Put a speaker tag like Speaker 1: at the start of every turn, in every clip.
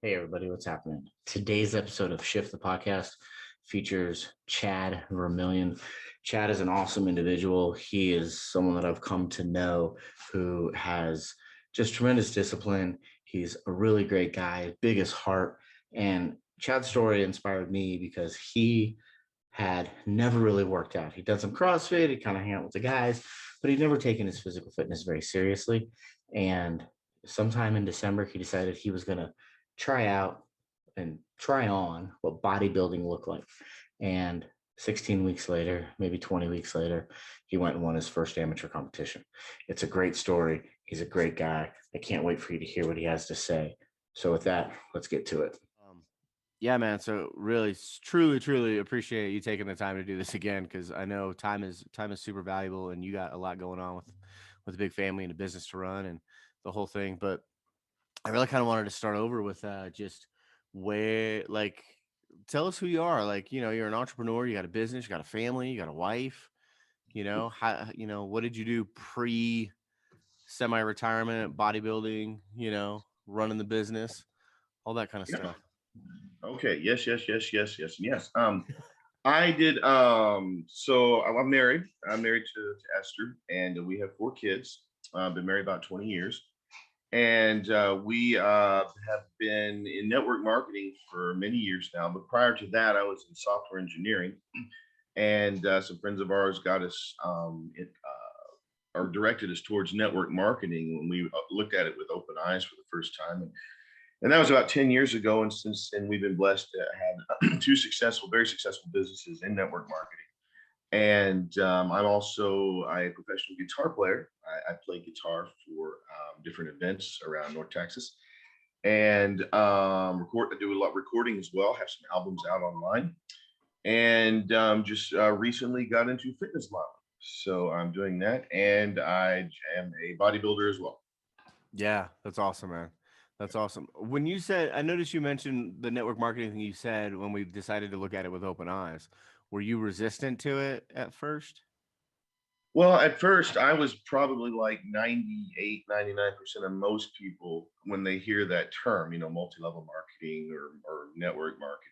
Speaker 1: Hey everybody, what's happening? Today's episode of Shift the Podcast features Chad Vermillion. Chad is an awesome individual. He is someone that I've come to know who has just tremendous discipline. He's a really great guy, biggest heart. And Chad's story inspired me because he had never really worked out. He'd done some CrossFit, he kind of hang out with the guys, but he'd never taken his physical fitness very seriously. And sometime in December, he decided he was going to try out and try on what bodybuilding looked like. And 16 weeks later, maybe 20 weeks later, he went and won his first amateur competition. It's a great story. He's a great guy. I can't wait for you to hear what he has to say. So, with that, let's get to it.
Speaker 2: Um, yeah, man. So really, truly appreciate you taking the time to do this again because I know time is super valuable, and you got a lot going on with a big family and a business to run and the whole thing. But I really kind of wanted to start over with just where, like, tell us who you are. Like, you're an entrepreneur, you got a business, you got a family, you got a wife. What did you do pre semi-retirement, bodybuilding? Running the business, all that kind of
Speaker 3: Yeah.
Speaker 2: stuff.
Speaker 3: Okay. Yes, and yes. I did. So I'm married. I'm married to Esther, and we have four kids. Been married about 20 years, and we have been in network marketing for many years now. But prior to that, I was in software engineering, and some friends of ours got us or directed us towards network marketing when we looked at it with open eyes for the first time. And that was about 10 years ago. And since then, we've been blessed to have two very successful businesses in network marketing. And I'm also a professional guitar player. I play guitar for different events around North Texas, and I do a lot of recording as well. Have some albums out online, and just recently got into fitness modeling. So I'm doing that, and I am a bodybuilder as well.
Speaker 2: Yeah, that's awesome, man. That's awesome. When you said, I noticed you mentioned the network marketing thing you said when we decided to look at it with open eyes. Were you resistant to it at first?
Speaker 3: Well, at first, I was probably like 98, 99% of most people when they hear that term, multi-level marketing or network marketing.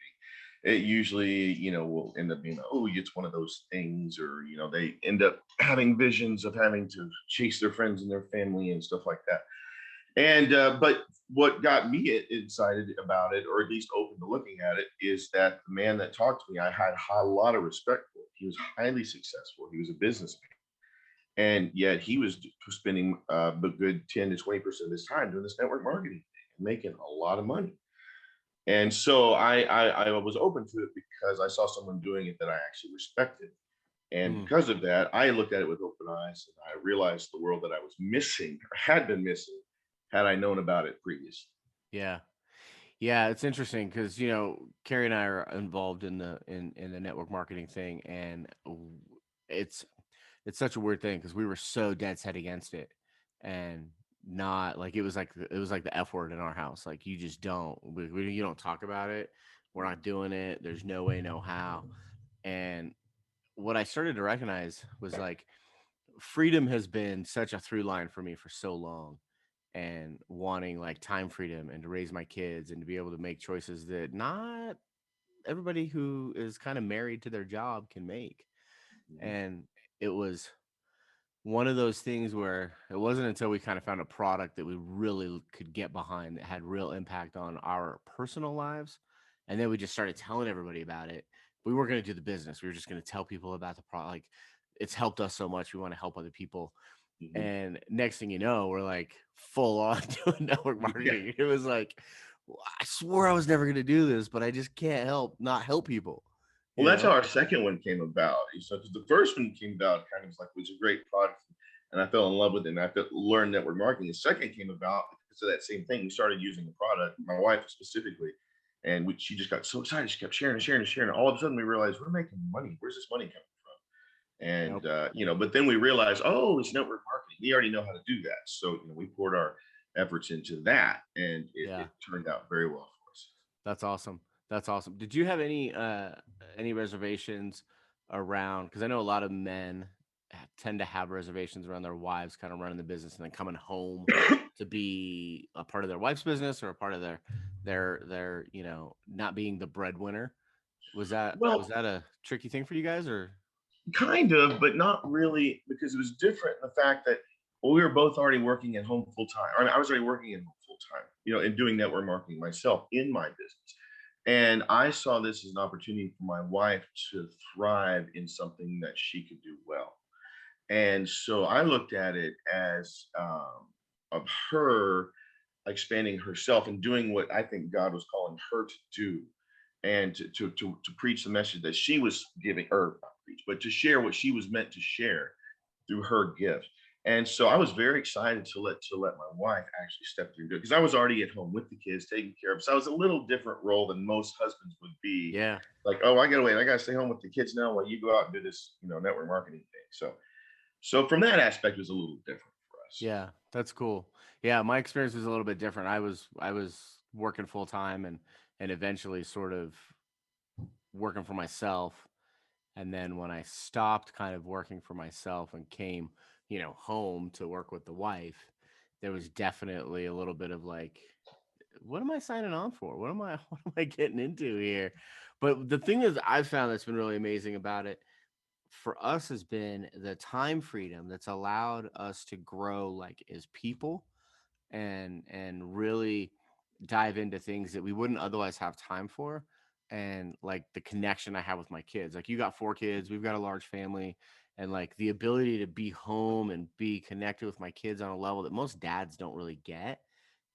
Speaker 3: It usually, will end up being, oh, it's one of those things, or, they end up having visions of having to chase their friends and their family and stuff like that. And but what got me excited about it, or at least open to looking at it, is that the man that talked to me, I had a lot of respect for. He was highly successful. He was a businessman, and yet he was spending a good 10 to 20% of his time doing this network marketing and making a lot of money. And so I was open to it because I saw someone doing it that I actually respected. And
Speaker 2: Mm,
Speaker 3: because of that, I looked at it with open eyes, and I realized the world that I was missing or had been missing had I known about it previously.
Speaker 2: yeah. Yeah, it's interesting because Carrie and I are involved in the network marketing thing, and it's it's such a weird thing because we were so dead set against it, and not like it was like the F word in our house. Like you just don't you don't talk about it. We're not doing it. There's no way, no how. And what I started to recognize was like freedom has been such a through line for me for so long, and wanting like time freedom and to raise my kids and to be able to make choices that not everybody who is kind of married to their job can make.
Speaker 3: Mhm.
Speaker 2: And it was one of those things where it wasn't until we kind of found a product that we really could get behind that had real impact on our personal lives. And then we just started telling everybody about it. We weren't going to do the business. We were just going to tell people about the product. Like it's helped us so much. We want to help other people.
Speaker 3: Mhm.
Speaker 2: And next thing you know, we're like full on doing network
Speaker 3: Yeah.
Speaker 2: marketing. It was like, I swore I was never going to do this, but I just can't help not help people,
Speaker 3: Well,
Speaker 2: you
Speaker 3: that's how
Speaker 2: know?
Speaker 3: our second one came about. So, because the first one came about kind of like was a great product, and I fell in love with it, and learned network marketing. The second came about because of that same thing. We started using the product, my wife specifically, and she just got so excited. She kept sharing and sharing and sharing. And all of a sudden, we realized we're making money. Where's this money coming from?
Speaker 2: Yep.
Speaker 3: And but then we realized, oh, it's network marketing. We already know how to do that. So we poured our efforts into that, and it
Speaker 2: Yeah.
Speaker 3: turned out very well for us.
Speaker 2: That's awesome. That's awesome. Did you have any reservations around, because I know a lot of men tend to have reservations around their wives kind of running the business and then coming home to be a part of their wife's business or a part of their not being the breadwinner. Was
Speaker 3: Well,
Speaker 2: that a tricky thing for you guys or?
Speaker 3: kind of, but not really, because it was different in the fact that, well, we were both already working at home full time. I mean, I was already working at home full time, and doing network marketing myself in my business. And I saw this as an opportunity for my wife to thrive in something that she could do well. And so I looked at it as of her expanding herself and doing what I think God was calling her to do, and to preach the message that she was giving, or not preach, but to share what she was meant to share through her gift. And so I was very excited to let my wife actually step through, because I was already at home with the kids, taking care of. So I was a little different role than most husbands would be.
Speaker 2: Yeah.
Speaker 3: Like, oh, I gotta wait, I gotta stay home with the kids now while you go out and do this, network marketing thing. So from that aspect, it was a little different for us.
Speaker 2: Yeah, that's cool. Yeah, my experience was a little bit different. I was working full time and eventually sort of working for myself. And then when I stopped kind of working for myself and came, home to work with the wife, there was definitely a little bit of like, what am I signing on for? What am I getting into here? But the thing is I've found that's been really amazing about it for us has been the time freedom that's allowed us to grow like as people and really dive into things that we wouldn't otherwise have time for, and like the connection I have with my kids. Like you got 4 kids, we've got a large family, and like the ability to be home and be connected with my kids on a level that most dads don't really get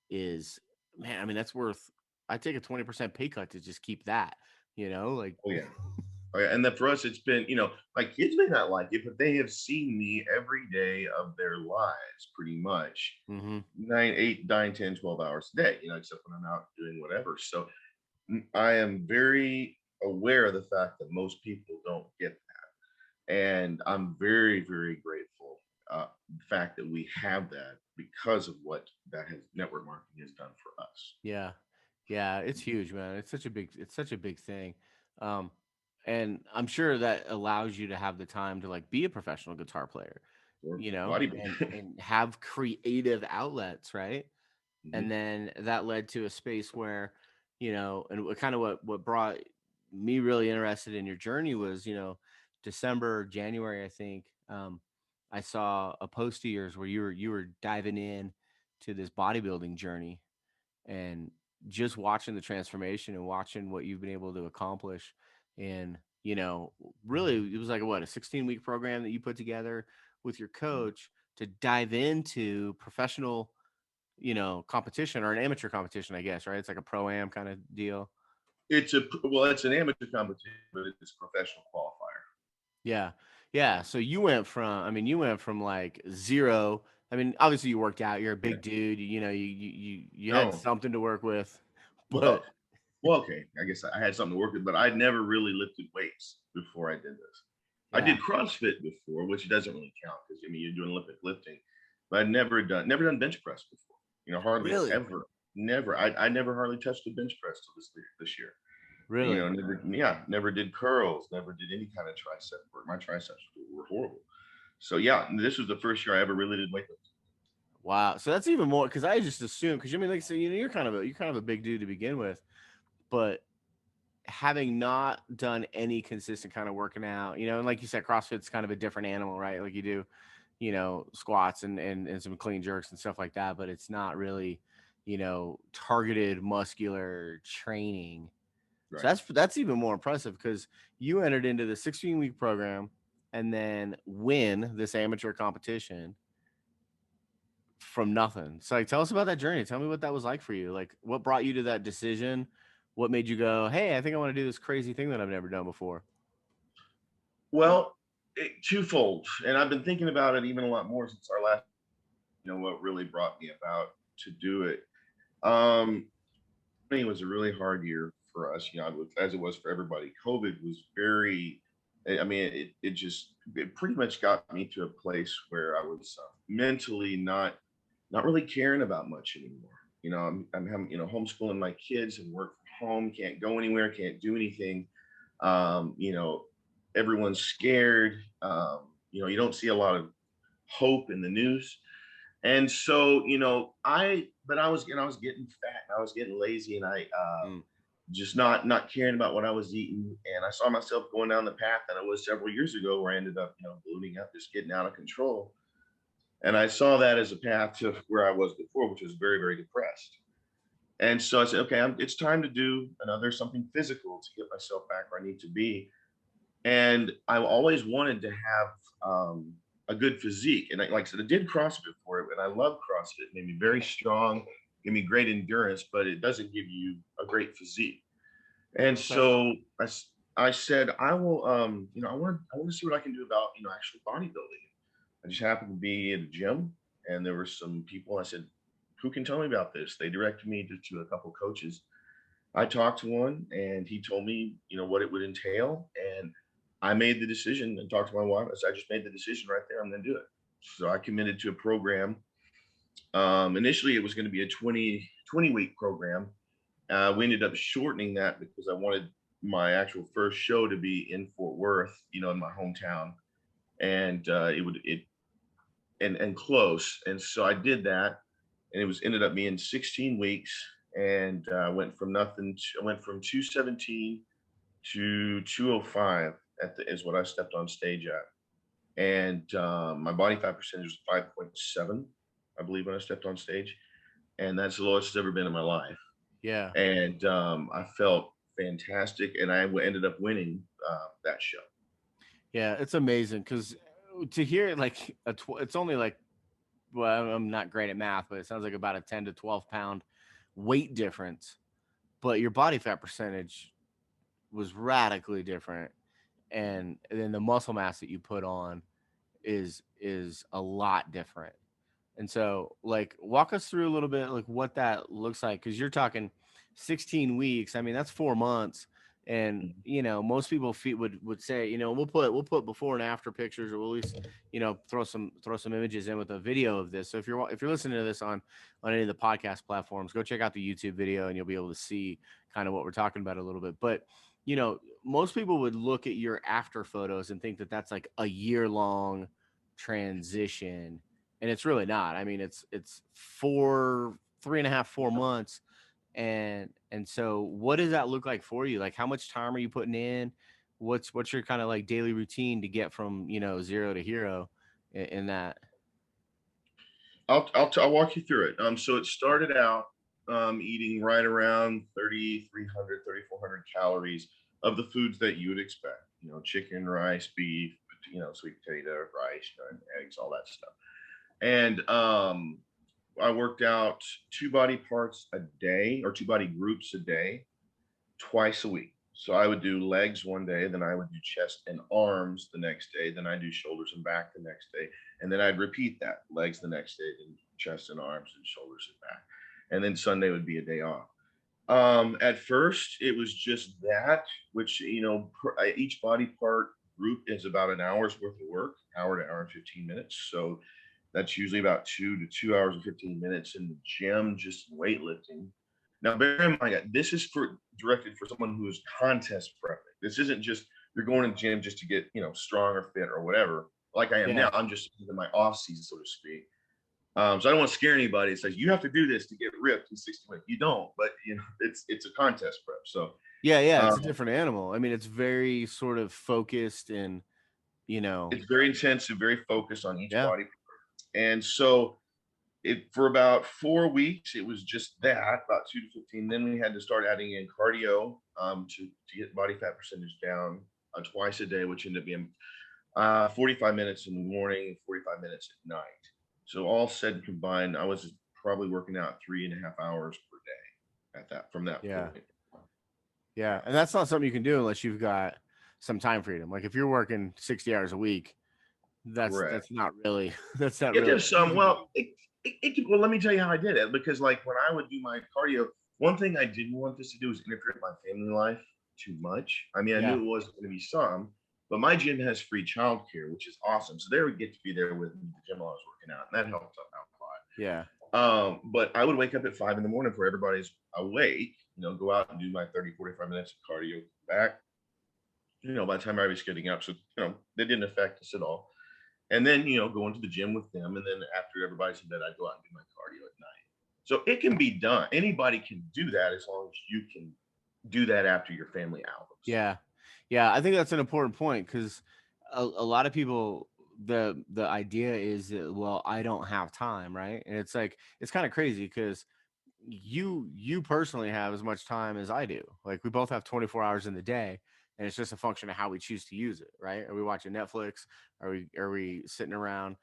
Speaker 2: is, man, I mean that's worth, I take a 20% pay cut to just keep that, like.
Speaker 3: Oh yeah. Oh, yeah. And then for us, it's been, my kids may not like it, but they have seen me every day of their lives pretty much,
Speaker 2: Hmm.
Speaker 3: 9, 8, 9, 10, 12 hours a day, except when I'm out doing whatever. So I am very aware of the fact that most people don't get that. And I'm very, very grateful, the fact that we have that, because of what that has network marketing has done for us.
Speaker 2: Yeah. Yeah, it's huge, man. It's such a big thing. Um, and I'm sure that allows you to have the time to like be a professional guitar player,
Speaker 3: Or
Speaker 2: and
Speaker 3: bodybuilding.
Speaker 2: have creative outlets, right? And
Speaker 3: Mhm.
Speaker 2: then that led to a space where, and kind of what brought me really interested in your journey was, December, January, I think, I saw a post of yours where you were diving in to this bodybuilding journey and just watching the transformation and watching what you've been able to accomplish. And, really, it was like a 16-week program that you put together with your coach to dive into professional, competition or an amateur competition, I guess, right? It's like a pro-am kind of deal.
Speaker 3: It's an amateur competition, but it's a professional qualifier.
Speaker 2: Yeah. Yeah. So you went from like zero. I mean, obviously you worked out, you're a
Speaker 3: Yeah.
Speaker 2: big dude, you had
Speaker 3: No.
Speaker 2: something to work with,
Speaker 3: Well,
Speaker 2: but
Speaker 3: well, okay. I guess I had something to work with, but I'd never really lifted weights before I did this. I
Speaker 2: yeah.
Speaker 3: did CrossFit before, which doesn't really count, because I mean you're doing Olympic lifting, but I'd never done bench press before. Hardly
Speaker 2: Really?
Speaker 3: ever, never. I never hardly touched a bench press till this year.
Speaker 2: Really?
Speaker 3: Never, yeah, never did curls, never did any kind of tricep work. My triceps were horrible. So yeah, this was the first year I ever really did weightlifting.
Speaker 2: Wow. So that's even more because I just assumed because I mean, like, so you're kind of a big dude to begin with, but having not done any consistent kind of working out, and like you said, CrossFit's kind of a different animal, right? Like you do, squats and some clean jerks and stuff like that, but it's not really, targeted muscular training. So
Speaker 3: Right.
Speaker 2: that's even more impressive because you entered into the 16-week program and then win this amateur competition from nothing. So like tell us about that journey. Tell me what that was like for you. Like what brought you to that decision? What made you go, "Hey, I think I want to do this crazy thing that I've never done before."
Speaker 3: Well, twofold, and I've been thinking about it even a lot more since our last. What really brought me about to do it. Um, it was a really hard year for us, as it was for everybody. COVID was very. I mean, it pretty much got me to a place where I was mentally not really caring about much anymore. I'm having, homeschooling my kids and work from home, can't go anywhere, can't do anything. Um, you know, Everyone's scared. you don't see a lot of hope in the news. And so, but I was getting fat and I was getting lazy, and I
Speaker 2: Mm.
Speaker 3: just not caring about what I was eating. And I saw myself going down the path that I was several years ago, where I ended up, ballooning up, just getting out of control. And I saw that as a path to where I was before, which was very, very depressed. And so I said, okay, it's time to do something physical to get myself back where I need to be. And I always wanted to have a good physique. And like I said, I did CrossFit for it, and I love CrossFit. It made me very strong, gave me great endurance, but it doesn't give you a great physique. And
Speaker 2: Okay.
Speaker 3: so I said, I will, I want to see what I can do about, actual bodybuilding. I just happened to be at a gym, and there were some people. I said, who can tell me about this? They directed me to a couple coaches. I talked to one, and he told me, what it would entail. And I made the decision and talked to my wife. I said, I just made the decision right there. I'm going to do it. So I committed to a program. Initially, it was going to be a 20-week program. We ended up shortening that because I wanted my actual first show to be in Fort Worth, in my hometown, and and close. And so I did that, and it ended up being 16 weeks, and I went from 217 to 205 is what I stepped on stage at. And my body fat percentage was 5.7, I believe, when I stepped on stage. And that's the lowest it's ever been in my life.
Speaker 2: Yeah.
Speaker 3: And I felt fantastic. And I ended up winning that show.
Speaker 2: Yeah. It's amazing because to hear like it's only like, well, I'm not great at math, but it sounds like about a 10 to 12 pound weight difference. But your body fat percentage was radically different. And then the muscle mass that you put on is a lot different. And so, like, walk us through a little bit, like what that looks like, because you're talking 16 weeks. I mean, that's 4 months, and
Speaker 3: Mhm.
Speaker 2: most people would say, we'll put before and after pictures, or we'll at least, throw some images in with a video of this. So if you're listening to this on any of the podcast platforms, go check out the YouTube video, and you'll be able to see kind of what we're talking about a little bit. But most people would look at your after photos and think that that's like a year long transition, and it's really not. I mean, it's 3.5, 4 months. And so what does that look like for you? Like, how much time are you putting in? What's your kind of like daily routine to get from, zero to hero in that?
Speaker 3: I'll walk you through it. So it started out eating right around 3,300, 3,400 calories of the foods that you would expect. Chicken, rice, beef, sweet potato, rice, and eggs, all that stuff. And I worked out two body parts a day, or two body groups a day, twice a week. So I would do legs one day, then I would do chest and arms the next day, then I do shoulders and back the next day, and then I'd repeat that: legs the next day, then chest and arms, and shoulders and back, and then Sunday would be a day off. At first, it was just that, which each body part group is about an hour's worth of work, hour to hour and 15 minutes. So that's usually about 2 to 2 hours and 15 minutes in the gym, just weightlifting. Now, bear in mind that this is directed for someone who is contest prepping. This isn't just you're going to the gym just to get strong or fit or whatever. Like I am
Speaker 2: Yeah.
Speaker 3: now, I'm just in my off season, so to speak. So I don't want to scare anybody. It says you have to do this to get ripped in 60 minutes. You don't, but it's a contest prep. So
Speaker 2: Yeah, it's a
Speaker 3: um,
Speaker 2: different animal. I mean, it's very sort of focused, and
Speaker 3: it's very intensive, very focused on each
Speaker 2: yeah.
Speaker 3: body. And so for about 4 weeks, it was just that, about 2 to 15. Then we had to start adding in cardio to get body fat percentage down twice a day, which ended up being 45 minutes in the morning and 45 minutes at night. So all said and combined, I was probably working out 3.5 hours per day from that
Speaker 2: Yeah.
Speaker 3: point.
Speaker 2: Yeah. And that's not something you can do unless you've got some time freedom. Like if you're working 60 hours a week, that's
Speaker 3: Correct.
Speaker 2: that's not really that's not
Speaker 3: Yeah,
Speaker 2: really
Speaker 3: there's some. Well, well, let me tell you how I did it. Because like when I would do my cardio, one thing I didn't want this to do was interfere with my family life too much. I mean, I
Speaker 2: Yeah.
Speaker 3: knew it wasn't going to be some, but my gym has free childcare, which is awesome. So they would get to be there with me at the gym while I was working out, and that helped out a lot.
Speaker 2: Yeah.
Speaker 3: But I would wake up at 5 in the morning before everybody's awake, go out and do my 30, 45 minutes of cardio back. By the time I was getting up, so they didn't affect us at all. and then go into the gym with them, and then after everybody's in bed, I go out and do my cardio at night. So it can be done. Anybody can do that as long as you can do that after your family hours.
Speaker 2: Yeah. Yeah. I think that's an important point because a lot of people, the idea is that, well, I don't have time, right? And it's like, it's kind of crazy because you personally have as much time as I do. Like we both have 24 hours in the day, and it's just a function of how we choose to use it, right? Are we watching Netflix? Are we sitting around,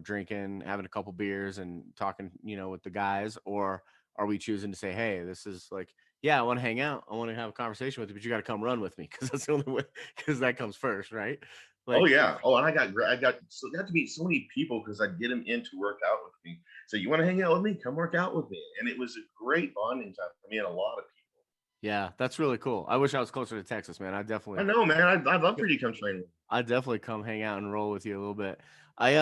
Speaker 2: drinking, having a couple beers and talking, with the guys, or are we choosing to say, hey, this is like, yeah, I want to hang out, I want to have a conversation with you, but you got to come run with me because that's the only way, because that comes first, right?
Speaker 3: Oh
Speaker 2: Like,
Speaker 3: yeah. Oh, and got to meet so many people because I'd get them in to work out with me. So you want to hang out with me? Come work out with me. And it was a great bonding time for me and a lot of people.
Speaker 2: yeah, that's really cool. I wish I was closer to Texas, man. I
Speaker 3: I
Speaker 2: definitely
Speaker 3: know, man. I'd love for you to come train with me.
Speaker 2: I definitely come hang out and roll with you a little bit. I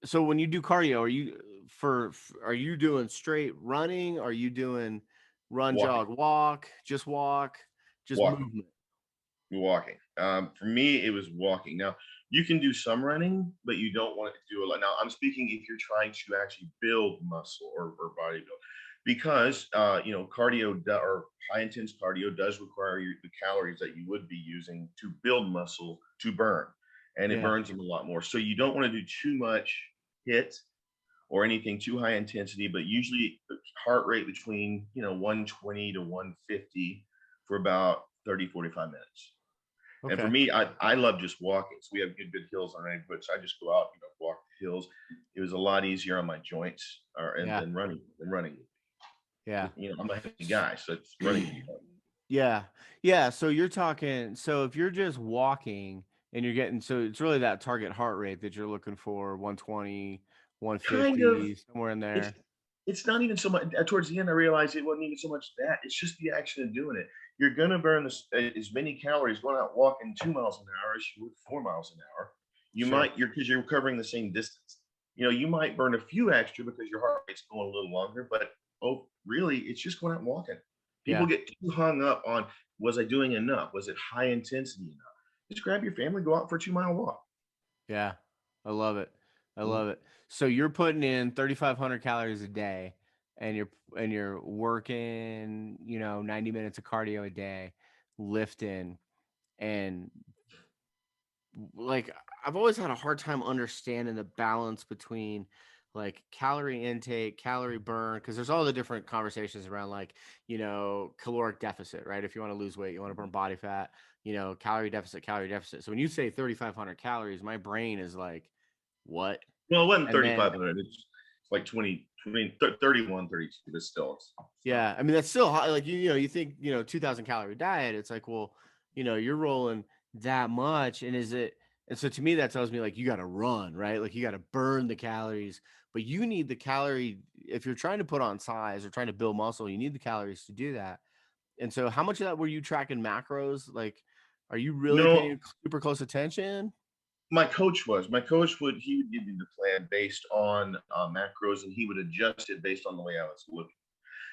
Speaker 2: so when you do cardio, are you doing straight running? Are you doing run,
Speaker 3: Walking,
Speaker 2: jog, walk, just
Speaker 3: walking,
Speaker 2: movement?
Speaker 3: walking. For me, it was walking. Now you can do some running, but you don't want to do a lot. Now I'm speaking if you're trying to actually build muscle or bodybuild, because or high intense cardio does require the calories that you would be using to build muscle to burn, and it
Speaker 2: Yeah.
Speaker 3: burns them a lot more. So you don't want to do too much hit or anything too high intensity, but usually heart rate between 120 to 150 for about 30-45 minutes. And for
Speaker 2: Okay.
Speaker 3: me, I love just walking. So we have good hills on our neighborhood. So I just go out, walk the hills. It was a lot easier on my joints and
Speaker 2: Yeah.
Speaker 3: than running.
Speaker 2: Yeah.
Speaker 3: I'm a heavy guy, so it's running.
Speaker 2: Yeah. Yeah. So you're talking, so if you're just walking and you're getting, so it's really that target heart rate that you're looking for, 120,
Speaker 3: Kind of.
Speaker 2: 150, somewhere in
Speaker 3: It's
Speaker 2: there.
Speaker 3: it's not even so much. Towards the end, I realized it wasn't even so much that. It's just the action of doing it. You're gonna burn as many calories going out walking 2 miles an hour as you would 4 miles an hour.
Speaker 2: Sure.
Speaker 3: Because you're covering the same distance. You might burn a few extra because your heart rate's going a little longer, but really, it's just going out and walking. People
Speaker 2: Yeah.
Speaker 3: get too hung up on, was I doing enough? Was it high intensity enough? Just grab your family, go out for a 2 mile walk.
Speaker 2: Yeah. I love it. I
Speaker 3: Mm.
Speaker 2: love it. So you're putting in 3,500 calories a day, and you're working, 90 minutes of cardio a day, lifting, and like I've always had a hard time understanding the balance between like calorie intake, calorie burn, because there's all the different conversations around like, caloric deficit, right? If you want to lose weight, you want to burn body fat, calorie deficit, calorie deficit. So when you say 3,500 calories, my brain is like, what?
Speaker 3: Well, it wasn't
Speaker 2: And then
Speaker 3: 3,500. It's like 31, 32, but still.
Speaker 2: yeah, I mean that's still high. Like you think 2,000 calorie diet. It's like, well, you're rolling that much, and is it? And so to me, that tells me like you got to run, right? Like you got to burn the calories, but you need the calorie if you're trying to put on size or trying to build muscle. You need the calories to do that. And so, how much of that were you tracking macros? Like, are you really
Speaker 3: No,
Speaker 2: paying super close attention?
Speaker 3: my coach was. My coach he would give me the plan based on macros, and he would adjust it based on the way I was looking.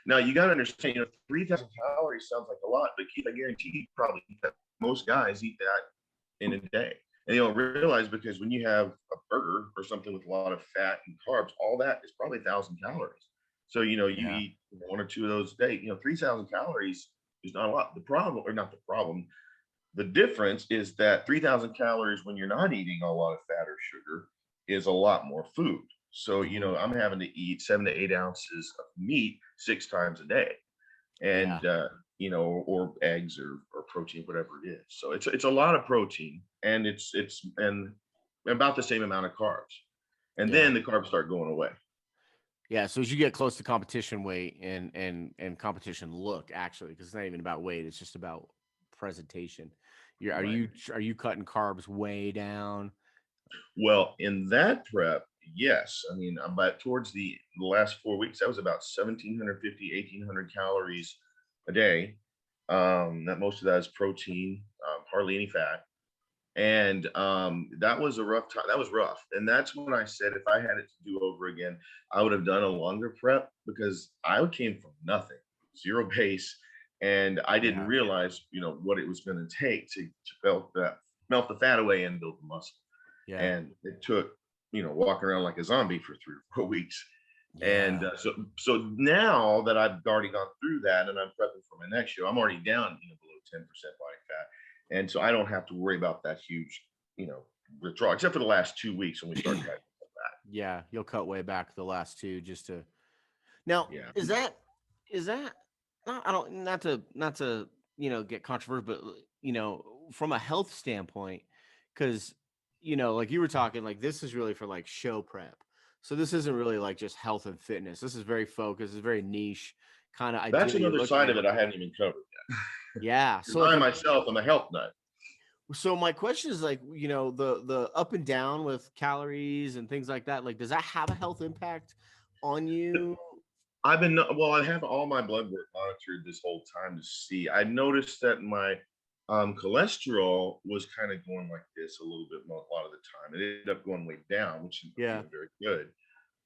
Speaker 3: Now you got to understand, 3,000 calories sounds like a lot, but Keith, I guarantee you probably eat that. Most guys eat that in a day, and you don't realize because when you have a burger or something with a lot of fat and carbs, all that is probably 1,000 calories. So you
Speaker 2: Yeah,
Speaker 3: eat one or two of those a day. 3,000 calories is not a lot. The problem, or not the problem, the difference is that 3,000 calories when you're not eating a lot of fat or sugar is a lot more food. So,
Speaker 2: hmm,
Speaker 3: I'm having to eat 7 to 8 ounces of meat 6 times a day,
Speaker 2: yeah,
Speaker 3: and or eggs or protein, whatever it is. So it's a lot of protein, and it's and about the same amount of carbs, and
Speaker 2: yeah.
Speaker 3: then the carbs start going away.
Speaker 2: Yeah, so as you get close to competition weight and competition look, actually, because it's not even about weight, it's just about presentation. You're
Speaker 3: Right.
Speaker 2: are you cutting carbs way down?
Speaker 3: Well, in that prep, yes. I mean, but towards the last 4 weeks, that was about 1,750, 1,800 calories a day. That most of that is protein, hardly any fat. And that was a rough time. That was rough. And that's when I said if I had it to do over again, I would have done a longer prep because I came from nothing, zero base. And I didn't
Speaker 2: Yeah,
Speaker 3: realize, what it was going to take to melt the fat away and build the muscle.
Speaker 2: Yeah.
Speaker 3: And it took, walking around like a zombie for 3 or 4 weeks. And
Speaker 2: Yeah.
Speaker 3: so now that I've already gone through that and I'm prepping for my next show, I'm already down, below 10% body fat. And so I don't have to worry about that huge, withdrawal, except for the last 2 weeks when we start cutting back.
Speaker 2: Yeah. You'll cut way back the last two just to. Now,
Speaker 3: Yeah.
Speaker 2: is that I don't not to get controversial, but from a health standpoint, because like you were talking, like this is really for like show prep. So this isn't really like just health and fitness. This is very focused, it's very niche kind of
Speaker 3: That's
Speaker 2: idea you're
Speaker 3: another
Speaker 2: looking
Speaker 3: side of
Speaker 2: at.
Speaker 3: it I haven't even covered.
Speaker 2: Yeah. So
Speaker 3: Because
Speaker 2: like
Speaker 3: I myself am a health nut.
Speaker 2: so my question is like, the up and down with calories and things like that. Like, does that have a health impact on you?
Speaker 3: I have all my blood work monitored this whole time to see. I noticed that my cholesterol was kind of going like this a little bit a lot of the time. It ended up going way down, which is
Speaker 2: Yeah.
Speaker 3: very good.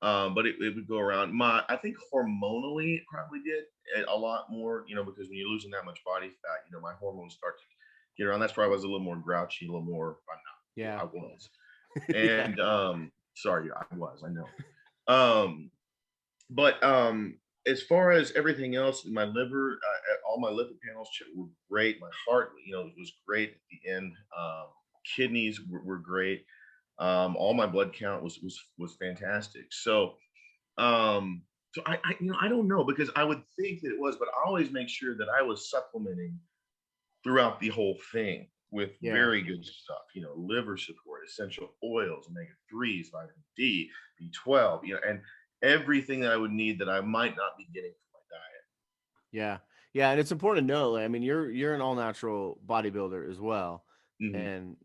Speaker 3: But it would go around. I think hormonally it probably did a lot more, because when you're losing that much body fat, my hormones start to get around. That's why I was a little more grouchy, a little more. I'm
Speaker 2: Yeah.
Speaker 3: not. I was.
Speaker 2: Yeah.
Speaker 3: And sorry, I was. I know. But as far as everything else, my liver, all my lipid panels were great. My heart, was great at the end. Kidneys were great. All my blood count was fantastic. Um, so I don't know, because I would think that it was, but I always make sure that I was supplementing throughout the whole thing with
Speaker 2: Yeah.
Speaker 3: very good stuff, liver support, essential oils, omega-3s, vitamin D, B12, and everything that I would need that I might not be getting from my diet.
Speaker 2: Yeah. Yeah. And it's important to know, like, I mean, you're an all natural bodybuilder as well.
Speaker 3: Mhm.
Speaker 2: And,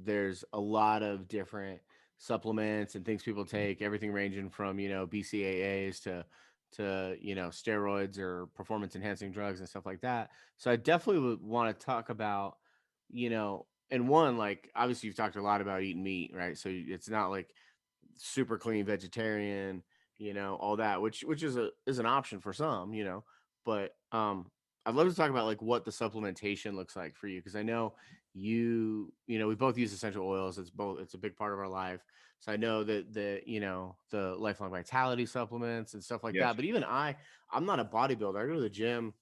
Speaker 2: there's a lot of different supplements and things people take, everything ranging from, BCAAs to steroids or performance enhancing drugs and stuff like that. So I definitely would want to talk about, and one, like obviously you've talked a lot about eating meat, right? So it's not like super clean vegetarian, all that, which is an option for some, but I'd love to talk about like what the supplementation looks like for you, because I know we both use essential oils. It's a big part of our life. So I know that the lifelong vitality supplements and stuff like
Speaker 3: Yes.
Speaker 2: that. But even I'm not a bodybuilder. I go to the gym,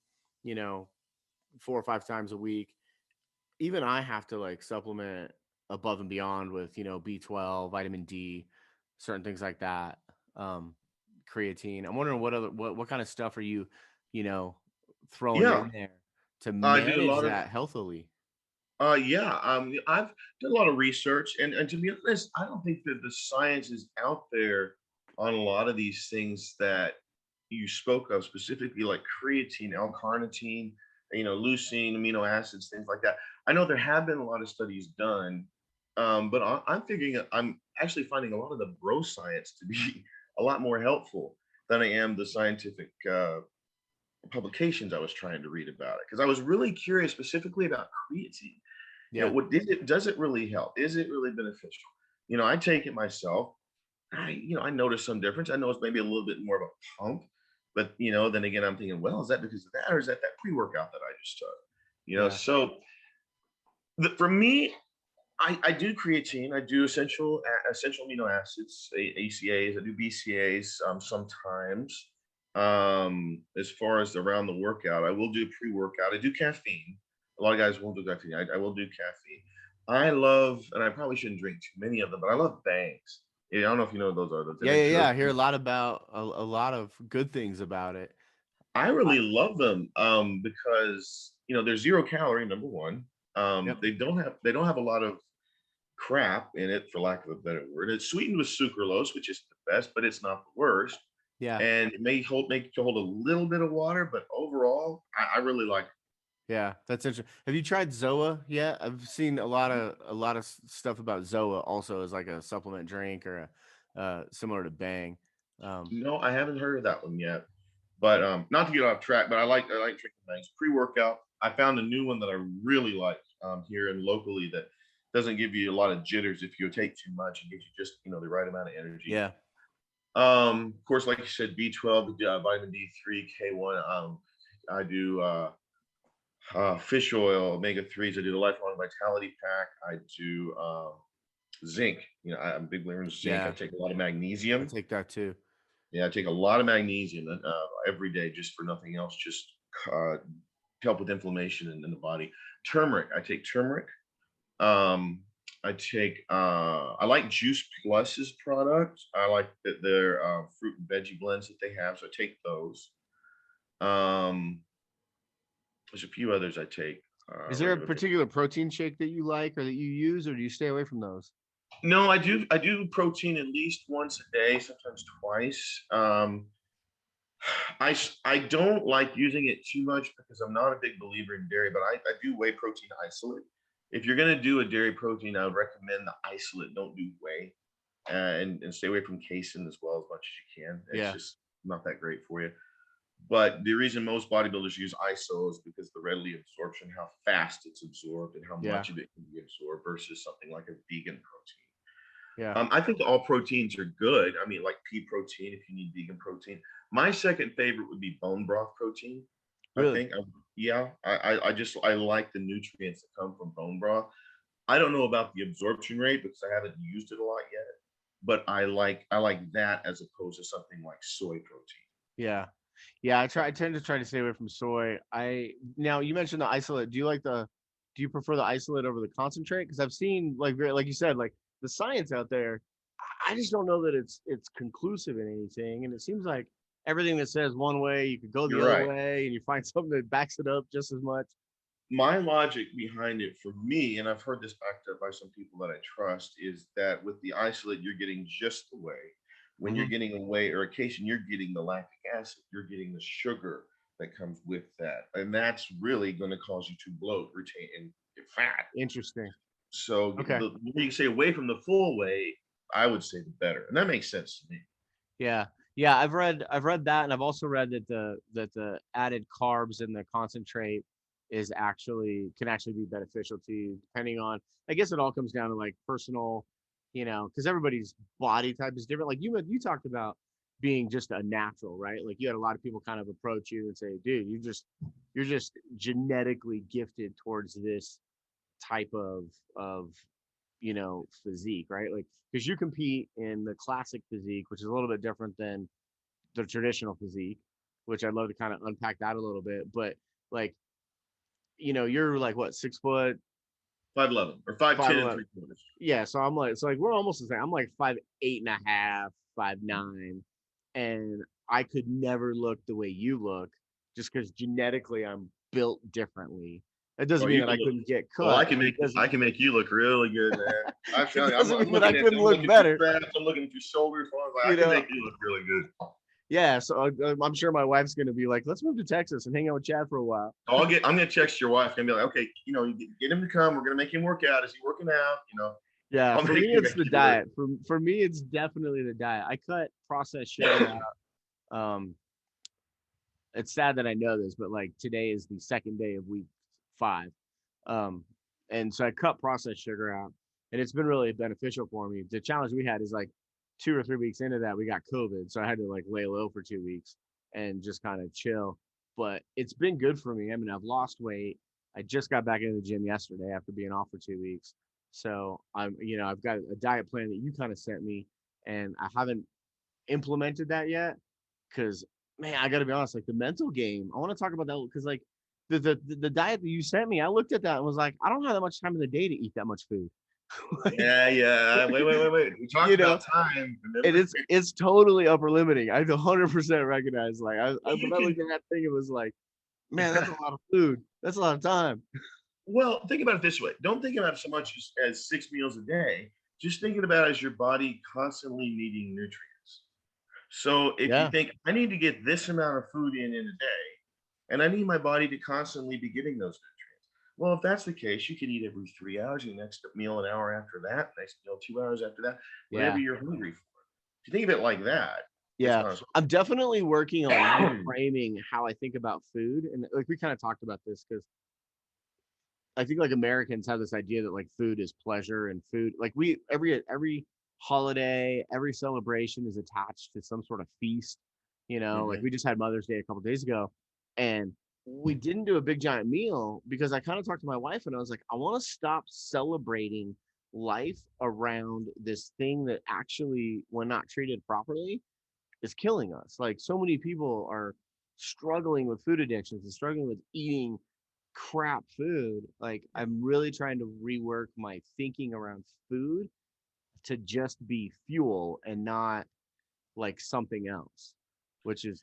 Speaker 2: you know, 4 or 5 times a week. Even I have to like supplement above and beyond with, B12, vitamin D, certain things like that. Um, Creatine. I'm wondering what kind of stuff are you, you know, throwing
Speaker 3: Yeah.
Speaker 2: in there to
Speaker 3: I do a
Speaker 2: manage
Speaker 3: lot of
Speaker 2: that healthily.
Speaker 3: yeah, I've done a lot of research, and to be honest, I don't think that the science is out there on a lot of these things that you spoke of, specifically like creatine, L-carnitine, leucine, amino acids, things like that. I know there have been a lot of studies done, but I'm figuring I'm actually finding a lot of the bro science to be a lot more helpful than I am the scientific publications I was trying to read about it, because I was really curious specifically about creatine.
Speaker 2: Yeah.
Speaker 3: What did it does it really help? Is it really beneficial? I take it myself. I notice some difference. I know it's maybe a little bit more of a pump, but then again, I'm thinking, well, is that because of that, or is that pre-workout that I just took?
Speaker 2: Yeah.
Speaker 3: So for me, I do creatine. I do essential amino acids, ACAs. I do BCAs sometimes. As far as around the workout, I will do pre-workout. I do caffeine. A lot of guys won't do caffeine. I will do caffeine. I love, and I probably shouldn't drink too many of them, but I love bangs. Yeah, I don't know if you know what those are.
Speaker 2: Yeah, yeah, yeah. I hear a lot about a lot of good things about it.
Speaker 3: I
Speaker 2: I,
Speaker 3: really love them because they're 0 calorie. Number one,
Speaker 2: yep.
Speaker 3: they don't have a lot of crap in it, for lack of a better word. It's sweetened with sucralose, which is the best, but it's not the worst.
Speaker 2: Yeah.
Speaker 3: And it may make you hold a little bit of water, but overall, I really like it.
Speaker 2: Yeah, that's interesting. Have you tried Zoa yet? I've seen a lot of stuff about Zoa also as like a supplement drink or a similar to Bang.
Speaker 3: No, I haven't heard of that one yet. But not to get off track, but I like drinking things pre-workout. I found a new one that I really like here and locally that doesn't give you a lot of jitters if you take too much, and gives you just the right amount of energy.
Speaker 2: Yeah.
Speaker 3: Of course, like you said, B12, vitamin D3, K1. I do fish oil, omega 3s. I do the lifelong vitality pack. I do Zinc. I'm a big believer in zinc. I
Speaker 2: Yeah,
Speaker 3: take a lot of
Speaker 2: I
Speaker 3: magnesium.
Speaker 2: take that too.
Speaker 3: Yeah, I take a lot of magnesium every day, just for nothing else, just uh, to help with inflammation in the body. Turmeric. I take turmeric. Um, I like Juice Plus's product. I like their fruit and veggie blends that they have, so I take those. Um, there's a few others I take.
Speaker 2: Is there a particular protein shake that you like or that you use, or do you stay away from those?
Speaker 3: No, I do protein at least once a day, sometimes twice. I don't like using it too much because I'm not a big believer in dairy, but I do whey protein isolate. If you're gonna do a dairy protein, I would recommend the isolate. Don't do whey, and stay away from casein as well as much as you can. It's
Speaker 2: Yeah,
Speaker 3: just not that great for you. But the reason most bodybuilders use ISO is because the readily absorption, how fast it's absorbed, and how
Speaker 2: yeah,
Speaker 3: much of it can be absorbed versus something like a vegan protein.
Speaker 2: yeah.
Speaker 3: I think all proteins are good. I mean, like pea protein if you need vegan protein. My second favorite would be bone broth protein. I
Speaker 2: Really?
Speaker 3: think, yeah, I like the nutrients that come from bone broth. I don't know about the absorption rate because I haven't used it a lot yet, but I like that as opposed to something like soy protein.
Speaker 2: Yeah. Yeah, I tend to try to stay away from soy. Now you mentioned the isolate. Do you prefer the isolate over the concentrate? Because I've seen like you said, like the science out there, I just don't know that it's conclusive in anything. And it seems like everything that says one way, you could go the
Speaker 3: You're
Speaker 2: other
Speaker 3: right.
Speaker 2: way, and you find something that backs it up just as much.
Speaker 3: My logic behind it for me, and I've heard this backed up by some people that I trust, is that with the isolate, you're getting just the whey. When you're
Speaker 2: Hmm.
Speaker 3: getting a whey or a casein, you're getting the lactic acid, you're getting the sugar that comes with that. And that's really going to cause you to bloat, retain, and get fat.
Speaker 2: Interesting.
Speaker 3: So
Speaker 2: Okay.
Speaker 3: the more you stay away from the full whey, I would say the better. And that makes sense to me.
Speaker 2: Yeah. Yeah, I've read that, and I've also read that the added carbs in the concentrate can actually be beneficial to you, depending on, I guess it all comes down to like personal, because everybody's body type is different. Like you talked about being just a natural, right? Like you had a lot of people kind of approach you and say, dude, you're just genetically gifted towards this type of physique, right? Like, because you compete in the classic physique, which is a little bit different than the traditional physique, which I'd love to kind of unpack that a little bit. But like, you're like what, 6 foot,
Speaker 3: 5'11" or 5'10" and
Speaker 2: 5'11".
Speaker 3: 3/4.
Speaker 2: Yeah, so I'm like, we're almost the same. I'm like 5'8.5", 5'9", and I could never look the way you look, just because genetically I'm built differently. That doesn't
Speaker 3: Well,
Speaker 2: mean
Speaker 3: you
Speaker 2: that
Speaker 3: can
Speaker 2: I
Speaker 3: look.
Speaker 2: couldn't get
Speaker 3: Well, I
Speaker 2: cut.
Speaker 3: can
Speaker 2: It
Speaker 3: make
Speaker 2: doesn't.
Speaker 3: I can make you look really good, man. I'm
Speaker 2: It
Speaker 3: telling you,
Speaker 2: doesn't
Speaker 3: I'm
Speaker 2: mean that I couldn't
Speaker 3: I'm
Speaker 2: look
Speaker 3: looking through
Speaker 2: better.
Speaker 3: traps, I'm looking through shoulders. I was like,
Speaker 2: You
Speaker 3: I can
Speaker 2: know,
Speaker 3: make you look really good.
Speaker 2: Yeah, so I'm sure my wife's gonna be like, let's move to Texas and hang out with Chad for a while.
Speaker 3: I'm gonna text your wife and be like, okay, get him to come. We're gonna make him work out. Is he working out?
Speaker 2: Yeah,
Speaker 3: I'll
Speaker 2: for
Speaker 3: make
Speaker 2: me
Speaker 3: him
Speaker 2: it's
Speaker 3: make
Speaker 2: the
Speaker 3: you work.
Speaker 2: diet. For me it's definitely the diet. I cut processed sugar out. It's sad that I know this, but like today is the second day of week 5. Um, and so I cut processed sugar out, and it's been really beneficial for me. The challenge we had is like 2 or 3 weeks into that, we got COVID, so I had to like lay low for 2 weeks and just kind of chill. But it's been good for me. I mean, I've lost weight. I just got back into the gym yesterday after being off for 2 weeks. So I've got a diet plan that you kind of sent me, and I haven't implemented that yet because, man, I got to be honest, like the mental game. I want to talk about that because like the diet that you sent me, I looked at that and was like, I don't have that much time in the day to eat that much food. Like,
Speaker 3: Yeah. Wait. We talked
Speaker 2: you know,
Speaker 3: about time.
Speaker 2: and
Speaker 3: Remember?
Speaker 2: it's totally upper limiting. I 100% recognize. Like
Speaker 3: Well, you
Speaker 2: when I looked
Speaker 3: can.
Speaker 2: at that thing, it was like, man, that's a lot of food. That's a lot of time.
Speaker 3: Well, think about it this way. Don't think about it so much as 6 meals a day. Just thinking about it as your body constantly needing nutrients. So if you
Speaker 2: Yeah,
Speaker 3: think I need to get this amount of food in a day, and I need my body to constantly be getting those nutrients. Well, if that's the case, you can eat every 3 hours, your next meal an hour after that, next meal 2 hours after that, whatever
Speaker 2: yeah,
Speaker 3: you're hungry for. If you think of it like that, it's
Speaker 2: yeah.
Speaker 3: not as
Speaker 2: I'm definitely working on reframing how I think about food, and like we kind of talked about this because I think like Americans have this idea that like food is pleasure and food like we every holiday, every celebration is attached to some sort of feast. Like
Speaker 3: Mhm.
Speaker 2: we just had Mother's Day a couple days ago, and we didn't do a big giant meal because I kind of talked to my wife and I was like, I want to stop celebrating life around this thing that actually, when not treated properly, is killing us. Like so many people are struggling with food addictions and struggling with eating crap food. Like I'm really trying to rework my thinking around food to just be fuel and not like something else, which is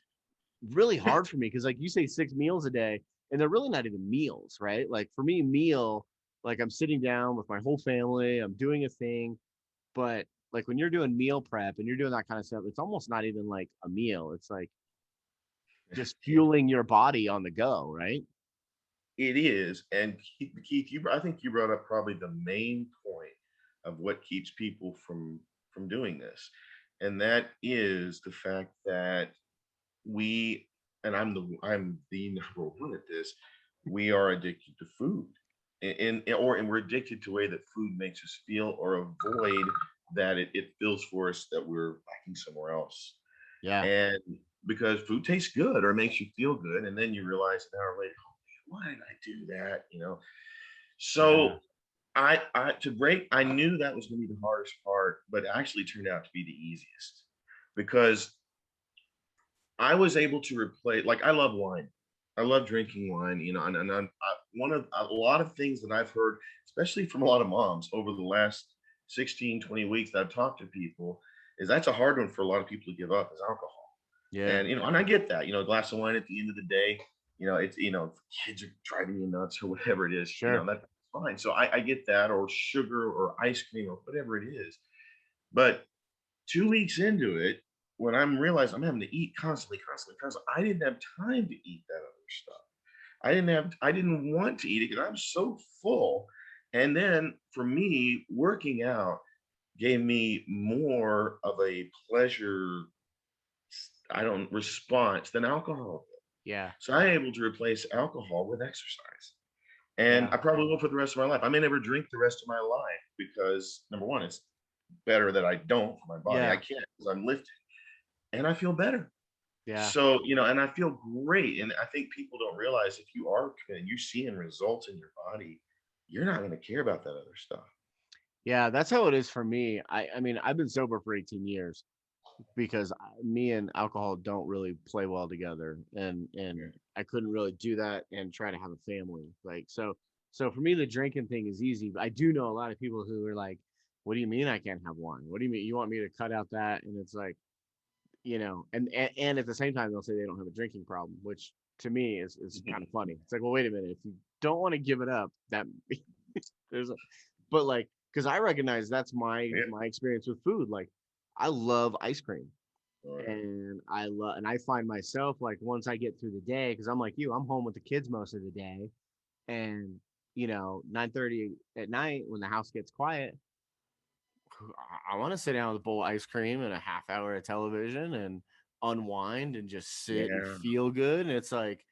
Speaker 2: really hard for me because like you say 6 meals a day and they're really not even meals, right? Like for me, meal, like I'm sitting down with my whole family, I'm doing a thing, but like when you're doing meal prep and you're doing that kind of stuff, it's almost not even like a meal. It's like just fueling your body on the go, right?
Speaker 3: It is. And Keith, I think you brought up probably the main point of what keeps people from doing this. And that is the fact that we, and I'm the number one at this, we are addicted to food. And we're addicted to the way that food makes us feel, or avoid that it feels for us that we're lacking somewhere else.
Speaker 2: Yeah.
Speaker 3: And because food tastes good or makes you feel good, and then you realize an hour later, oh, why did I do that?
Speaker 2: Yeah.
Speaker 3: So I knew that was going to be the hardest part, but it actually turned out to be the easiest because I was able to replace. Like, I love wine. I love drinking wine, and one of a lot of things that I've heard, especially from a lot of moms over the last 16, 20 weeks that I've talked to people, is that's a hard one for a lot of people to give up is alcohol.
Speaker 2: Yeah.
Speaker 3: And I get that, a glass of wine at the end of the day, it's, kids are driving you nuts or whatever it is,
Speaker 2: Sure.
Speaker 3: that's fine. So I get that, or sugar or ice cream or whatever it is. But 2 weeks into it, when I'm realizing I'm having to eat constantly, constantly, constantly, I didn't have time to eat that other stuff. I didn't want to eat it because I'm so full. And then for me, working out gave me more of a pleasure, I don't response than alcohol.
Speaker 2: Yeah.
Speaker 3: So I'm able to replace alcohol with exercise. And
Speaker 2: Yeah.
Speaker 3: I probably will for the rest of my life. I may never drink the rest of my life because number one, it's better that I don't for my body. I
Speaker 2: Yeah.
Speaker 3: can't because I'm lifting and I feel better.
Speaker 2: Yeah.
Speaker 3: So, and I feel great. And I think people don't realize if you are committed, you're seeing results in your body, you're not going to care about that other stuff.
Speaker 2: Yeah. That's how it is for me. I mean, I've been sober for 18 years because me and alcohol don't really play well together, and I couldn't really do that and try to have a family. Like so for me the drinking thing is easy, but I do know a lot of people who are like, what do you mean I can't have wine? What do you mean you want me to cut out that? And it's like, and at the same time they'll say they don't have a drinking problem, which to me is kind of funny. It's like, well, wait a minute, if you don't want to give it up, that there's a, but like, because I recognize that's
Speaker 3: Yeah.
Speaker 2: my experience with food. Like I love ice cream,
Speaker 3: All right.
Speaker 2: and I find myself like once I get through the day, because I'm like you, I'm home with the kids most of the day, and 9:30 at night when the house gets quiet, I want to sit down with a bowl of ice cream and a half hour of television and unwind and just sit and
Speaker 3: Yeah.
Speaker 2: feel good. And it's like,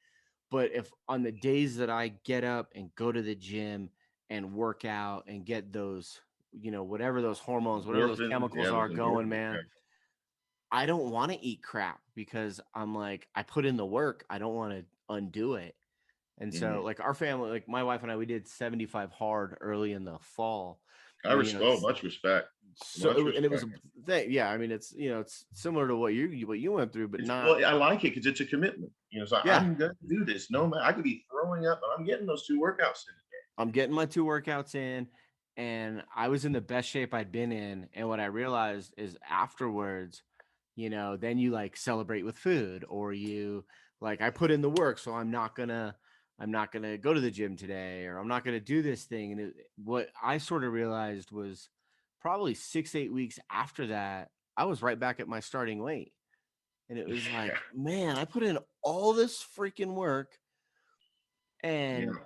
Speaker 2: but if on the days that I get up and go to the gym and work out and get those, whatever those hormones, whatever those
Speaker 3: Endorphins.
Speaker 2: chemicals
Speaker 3: Yeah.
Speaker 2: are
Speaker 3: Those
Speaker 2: going,
Speaker 3: endorphins.
Speaker 2: man, I don't want to eat crap because I'm like, I put in the work. I don't want to undo it. And
Speaker 3: Yeah.
Speaker 2: so, like, our family, like my wife and I, we did 75 hard early in the fall.
Speaker 3: Much respect.
Speaker 2: So
Speaker 3: Much
Speaker 2: and it was
Speaker 3: respect.
Speaker 2: a thing. Yeah, I mean, it's similar to what you went through, but not.
Speaker 3: Well, I like it because it's a commitment. So
Speaker 2: Yeah,
Speaker 3: I'm going to do this. No matter, I could be throwing up, but I'm getting those 2 workouts in a
Speaker 2: I'm getting my 2 workouts in, and I was in the best shape I'd been in. And what I realized is afterwards, then you like celebrate with food, or you like, I put in the work, so I'm not gonna go to the gym today, or I'm not gonna do this thing. And what I sort of realized was probably 6, 8 weeks after that, I was right back at my starting weight. And it was
Speaker 3: day.
Speaker 2: like, man, I put in all this freaking work,
Speaker 3: Yeah.
Speaker 2: and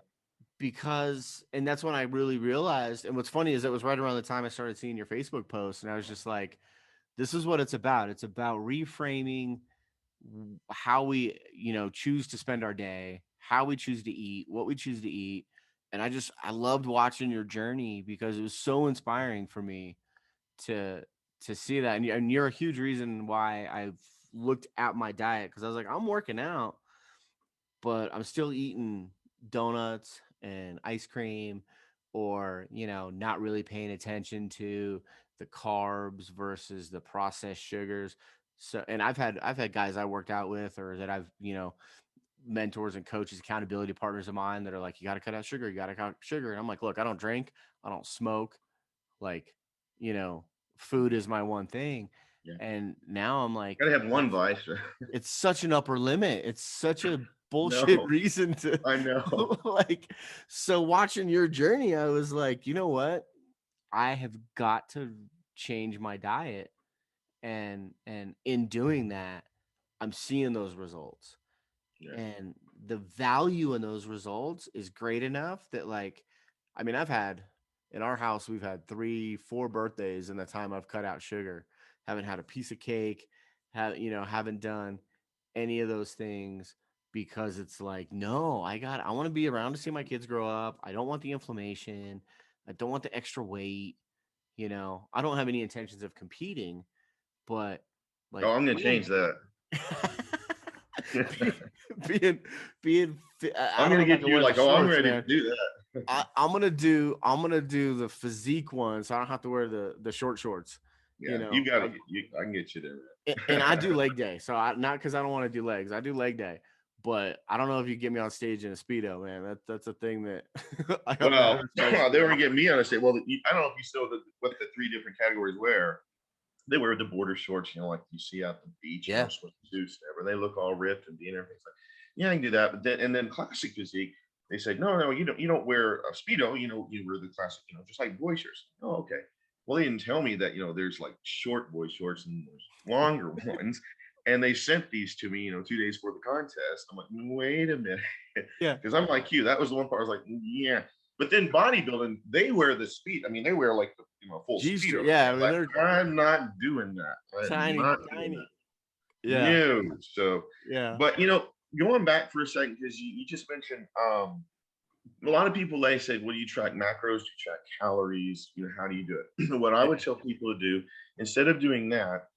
Speaker 2: and that's when I really realized. And what's funny is it was right around the time I started seeing your Facebook post, and I was just like, this is what it's about. It's about reframing how we, choose to spend our day, how we choose to eat, what we choose to eat. And I loved watching your journey because it was so inspiring for me to see that. And you're a huge reason why I've looked at my diet, because I was like, I'm working out, but I'm still eating donuts and ice cream. or, not really paying attention to the carbs versus the processed sugars. So, and I've had guys I worked out with, or that I've, mentors and coaches, accountability partners of mine, that are like, you got to cut out sugar, you got to cut out sugar. And I'm like, look, I don't drink, I don't smoke, like, you know, food is my one thing.
Speaker 3: Yeah.
Speaker 2: And now I'm like,
Speaker 3: Gotta have one vice.
Speaker 2: it's such an upper limit. It's such a bullshit
Speaker 3: No,
Speaker 2: reason to
Speaker 3: I know.
Speaker 2: like. So watching your journey, I was like, you know what? I have got to change my diet, and in doing that, I'm seeing those results.
Speaker 3: Yeah.
Speaker 2: And the value in those results is great enough that, like, I mean, in our house, we've had 3, 4 birthdays in the time I've cut out sugar. Haven't had a piece of cake, haven't done any of those things, because it's like, no, I want to be around to see my kids grow up. I don't want the inflammation. I don't want the extra weight. I don't have any intentions of competing, but
Speaker 3: Oh,
Speaker 2: like
Speaker 3: I'm gonna change that.
Speaker 2: being, being, I
Speaker 3: I'm
Speaker 2: don't
Speaker 3: gonna
Speaker 2: know if I
Speaker 3: get
Speaker 2: can
Speaker 3: you
Speaker 2: wear the
Speaker 3: like, oh, I'm
Speaker 2: shorts,
Speaker 3: ready to
Speaker 2: man.
Speaker 3: do that.
Speaker 2: I'm gonna do the physique one, so I don't have to wear the short shorts.
Speaker 3: Yeah, you got it. I can get you
Speaker 2: And I do
Speaker 3: there.
Speaker 2: leg day, so not because I don't want to do legs. I do leg day, but I don't know if you get me on stage in a speedo, man. That's a thing that I got my
Speaker 3: Well,
Speaker 2: nerves
Speaker 3: they
Speaker 2: so
Speaker 3: were gonna get me on a say. Well, I don't know if you saw what the 3 different categories wear. They wear the border shorts, like you see out the beach,
Speaker 2: Yeah.
Speaker 3: swimsuits, whatever. They look all ripped and everything. It's like, yeah, I can do that. But then classic physique, they said, no, you don't wear a speedo. You wear the classic, just like boy shorts. Oh, okay. Well, they didn't tell me that there's like short boy shorts and there's longer ones. And they sent these to me, 2 days before the contest. I'm like, wait a minute,
Speaker 2: Yeah.
Speaker 3: because I'm like you. That was the one part I was like, yeah. But then bodybuilding, they wear the speed. I mean, they wear like the full speedo.
Speaker 2: Yeah, I mean,
Speaker 3: Like,
Speaker 2: they're
Speaker 3: I'm not doing that. I'm
Speaker 2: tiny,
Speaker 3: not doing
Speaker 2: tiny.
Speaker 3: that.
Speaker 2: Yeah,
Speaker 3: No. So,
Speaker 2: yeah,
Speaker 3: but going back for a second, because you just mentioned a lot of people, they say, well, do you track macros? Do you track calories? How do you do it? What I would tell people to do, instead of doing that,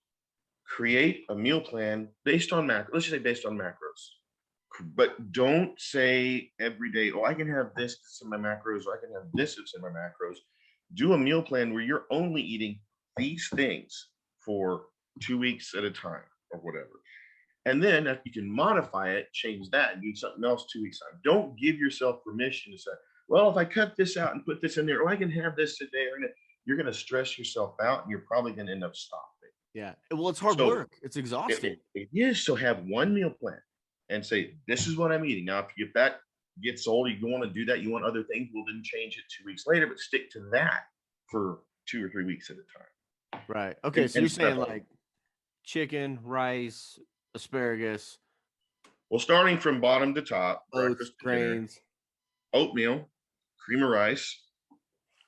Speaker 3: create a meal plan based on macros. Let's just say based on macros. But don't say every day, oh, I can have this in my macros, or I can have this in my macros. Do a meal plan where you're only eating these things for 2 weeks at a time or whatever. And then if you can modify it, change that and do something else 2 weeks time. Don't give yourself permission to say, well, if I cut this out and put this in there, or I can have this today, or you're going to stress yourself out, and you're probably going to end up stopping.
Speaker 2: yeah. Well, it's hard
Speaker 3: So
Speaker 2: work. It's exhausting.
Speaker 3: it is. So have one meal plan and say, this is what I'm eating. Now, if that gets old, you don't want to do that, you want other things, well, then change it 2 weeks later, but stick to that for 2 or 3 weeks at a time.
Speaker 2: Right. Okay.
Speaker 3: And,
Speaker 2: So you're saying like chicken, rice, asparagus,
Speaker 3: well, starting from bottom to top,
Speaker 2: oats,
Speaker 3: breakfast,
Speaker 2: grains,
Speaker 3: dinner, oatmeal, cream of rice,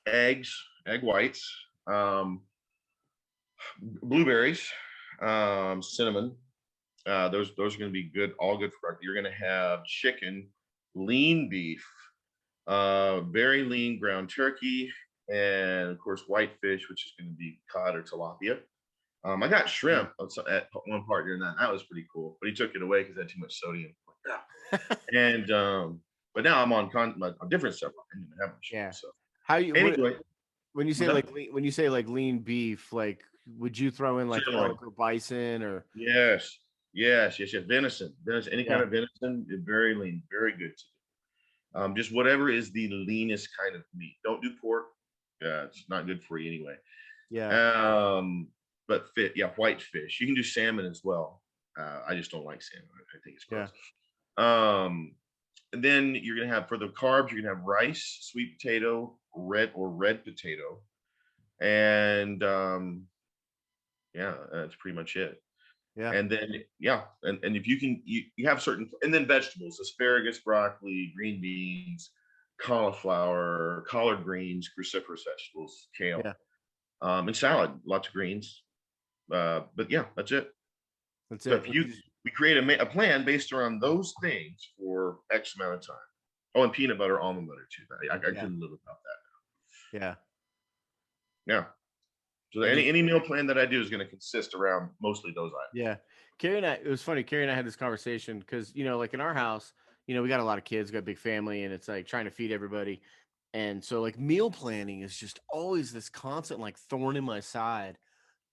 Speaker 3: eggs, egg whites, blueberries, cinnamon. Those are going to be good, all good for breakfast. You're going to have chicken, lean beef, very lean ground turkey, and of course white fish, which is going to be cod or tilapia. I got shrimp at one part during that. That was pretty cool, but he took it away because it had too much sodium. And but now I'm on different stuff. I didn't have much.
Speaker 2: Yeah.
Speaker 3: So
Speaker 2: How you
Speaker 3: anyway,
Speaker 2: when you say like lean beef, like would you throw in like elk or bison or?
Speaker 3: Yes. Venison, any kind of venison is very lean, very good to do. Just whatever is the leanest kind of meat. Don't do pork. It's not good for you anyway.
Speaker 2: Yeah.
Speaker 3: But white fish. You can do salmon as well. I just don't like salmon. I think it's gross.
Speaker 2: Yeah.
Speaker 3: And then you're gonna have, for the carbs, you're gonna have rice, sweet potato, red potato, and that's pretty much it.
Speaker 2: Yeah.
Speaker 3: And then and if you can, you have certain, and then vegetables: asparagus, broccoli, green beans, cauliflower, collard greens, cruciferous vegetables, kale, and salad, lots of greens. But yeah, that's it.
Speaker 2: That's
Speaker 3: so
Speaker 2: it.
Speaker 3: we create a plan based around those things for X amount of time. Oh, and peanut butter, almond butter too. I couldn't live without that. Yeah. So any meal plan that I do is going to consist around mostly those items.
Speaker 2: Yeah. It was funny. Carrie and I had this conversation because, like in our house, we got a lot of kids, got a big family, and it's like trying to feed everybody. And so like meal planning is just always this constant like thorn in my side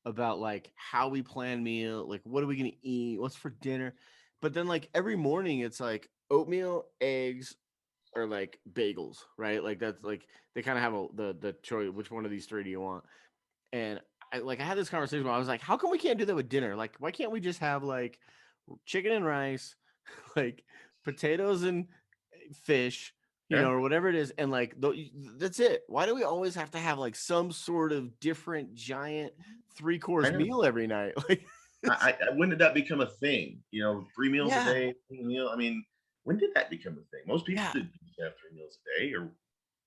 Speaker 2: about like how we plan meal, like what are we gonna eat, what's for dinner. But then like every morning it's like oatmeal, eggs, or like bagels, right? Like that's like they kind of have the choice, which one of these three do you want? And I had this conversation where I was like, how come we can't do that with dinner? Like, why can't we just have like chicken and rice, like potatoes and fish,
Speaker 3: Yeah,
Speaker 2: or whatever it is, and like that's it. Why do we always have to have like some sort of different giant three
Speaker 3: I
Speaker 2: course
Speaker 3: know.
Speaker 2: meal every night? Like, it's,
Speaker 3: When did that become a thing? 3 meals a
Speaker 2: yeah,
Speaker 3: day, meal. I mean, when did that become a thing? Most people
Speaker 2: yeah,
Speaker 3: didn't have 3 meals a day or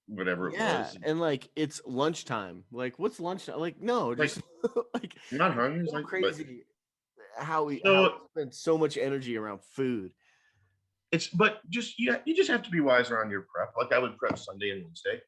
Speaker 3: whatever it
Speaker 2: yeah,
Speaker 3: was.
Speaker 2: and like it's lunchtime. Like, what's lunchtime? Like, no,
Speaker 3: Like,
Speaker 2: just like
Speaker 3: I'm not hungry. It's
Speaker 2: so
Speaker 3: like, but
Speaker 2: crazy how we
Speaker 3: so
Speaker 2: spend so much energy around food.
Speaker 3: but just you just have to be wise around your prep. Like I would prep Sunday and Wednesday,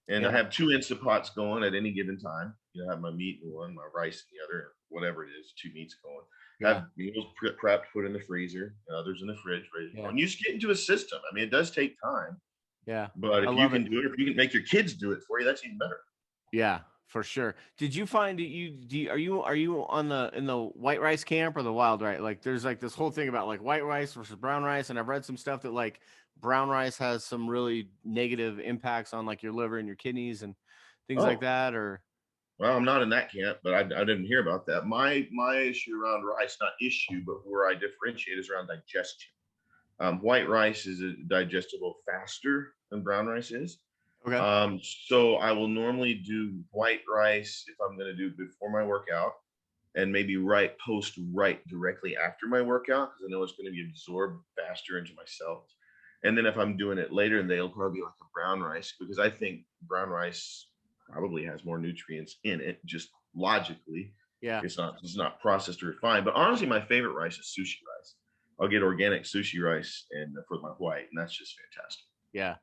Speaker 3: and I
Speaker 2: Yeah,
Speaker 3: have 2 Instapots going at any given time. I have my meat in one, my rice in the other, or whatever it is, 2 meats going.
Speaker 2: yeah,
Speaker 3: Have meals prepped, put in the freezer, and others in the fridge, ready to go.
Speaker 2: yeah,
Speaker 3: And you just get into a system. I mean, it does take time,
Speaker 2: yeah.
Speaker 3: but
Speaker 2: I
Speaker 3: if you
Speaker 2: love it.
Speaker 3: can do it, if you can make your kids do it for you, that's even better.
Speaker 2: Yeah, for sure. Did you find that are you on the in the white rice camp or the wild rice? Like there's like this whole thing about like white rice versus brown rice, and I've read some stuff that like brown rice has some really negative impacts on like your liver and your kidneys and things like
Speaker 3: Oh,
Speaker 2: that. Or
Speaker 3: well, I'm not in that camp, but I didn't hear about that. My issue around rice, not issue, but where I differentiate is around digestion. White rice is digestible faster than brown rice is.
Speaker 2: okay,
Speaker 3: So I will normally do white rice if I'm going to do it before my workout, and maybe right directly after my workout because I know it's going to be absorbed faster into my cells. And then if I'm doing it later in the day, it'll probably be like a brown rice because I think brown rice probably has more nutrients in it, just logically.
Speaker 2: yeah,
Speaker 3: It's not processed or refined. But honestly, my favorite rice is sushi rice. I'll get organic sushi rice and for my white, and that's just fantastic.
Speaker 2: yeah,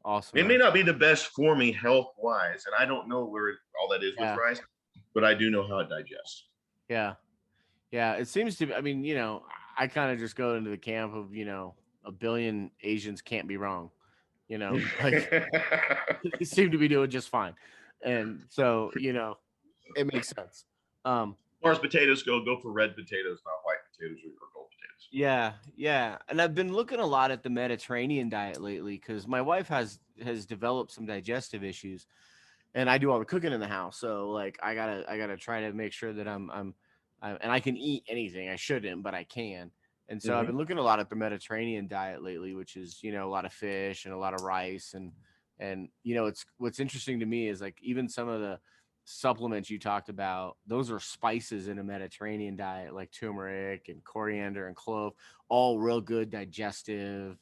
Speaker 2: awesome,
Speaker 3: It may
Speaker 2: man.
Speaker 3: not be the best for me health wise, and I don't know where all that is with
Speaker 2: Yeah,
Speaker 3: rice, but I do know how it digests.
Speaker 2: yeah, yeah. It seems to be. I mean, I kind of just go into the camp of a billion Asians can't be wrong. Like they seem to be doing just fine. And so, it makes sense. Um,
Speaker 3: As far as potatoes go for red potatoes, not white potatoes or gold potatoes.
Speaker 2: yeah, yeah. And I've been looking a lot at the Mediterranean diet lately because my wife has developed some digestive issues, and I do all the cooking in the house. So like I gotta try to make sure that and I can eat anything. I shouldn't, but I can. And so I've
Speaker 3: Mm-hmm.
Speaker 2: been looking a lot at the Mediterranean diet lately, which is a lot of fish and a lot of rice and it's what's interesting to me is like even some of the supplements you talked about, those are spices in a Mediterranean diet like turmeric and coriander and clove, all real good digestive,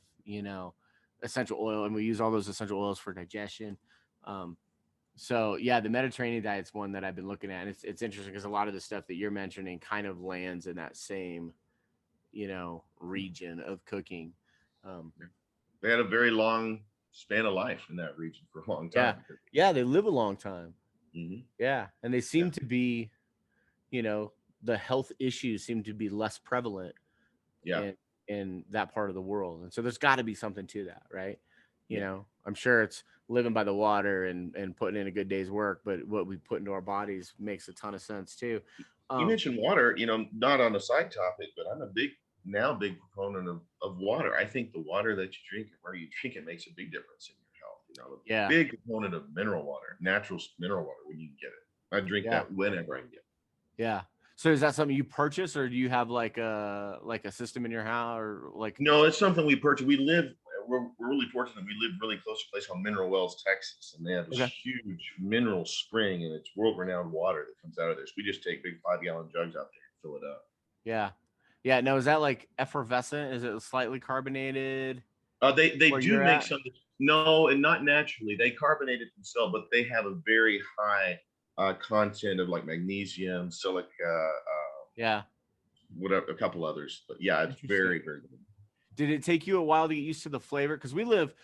Speaker 2: essential oil, and we use all those essential oils for digestion. Um, so yeah, the Mediterranean diet's one that I've been looking at. And it's interesting because a lot of the stuff that you're mentioning kind of lands in that same, region of cooking. Um,
Speaker 3: They had a very long span of life in that region for a long
Speaker 2: yeah,
Speaker 3: time.
Speaker 2: yeah, they live a long time.
Speaker 3: Mm-hmm.
Speaker 2: Yeah, and they
Speaker 3: Yeah,
Speaker 2: seem to be, you know, the health issues seem to be less prevalent
Speaker 3: yeah,
Speaker 2: in that part of the world. And so there's got to be something to that, right?
Speaker 3: yeah.
Speaker 2: I'm sure it's living by the water and putting in a good day's work, but what we put into our bodies makes a ton of sense too.
Speaker 3: You
Speaker 2: Um,
Speaker 3: mentioned water. Not on a side topic, but I'm a big proponent of water. I think the water that you drink and where you drink it makes a big difference in your health. A
Speaker 2: yeah,
Speaker 3: big proponent of mineral water, natural mineral water when you can get it. I drink
Speaker 2: yeah,
Speaker 3: that whenever I can get it.
Speaker 2: yeah. So is that something you purchase, or do you have like a system in your house, or like?
Speaker 3: No, it's something we purchased. We're really fortunate. We live really close to a place called Mineral Wells, Texas, and they have this
Speaker 2: Okay.
Speaker 3: huge mineral spring, and it's world-renowned water that comes out of there. So we just take big 5-gallon jugs out there and fill it up.
Speaker 2: Yeah, yeah. Now is that like effervescent? Is it slightly carbonated
Speaker 3: They
Speaker 2: where
Speaker 3: do
Speaker 2: you're
Speaker 3: make
Speaker 2: at?
Speaker 3: some. No, and not naturally. They carbonate it themselves, but they have a very high content of like magnesium, silica,
Speaker 2: Yeah,
Speaker 3: whatever, a couple others. But yeah, it's
Speaker 2: interesting.
Speaker 3: very, very good.
Speaker 2: Did it take you a while to get used to the flavor? Because we live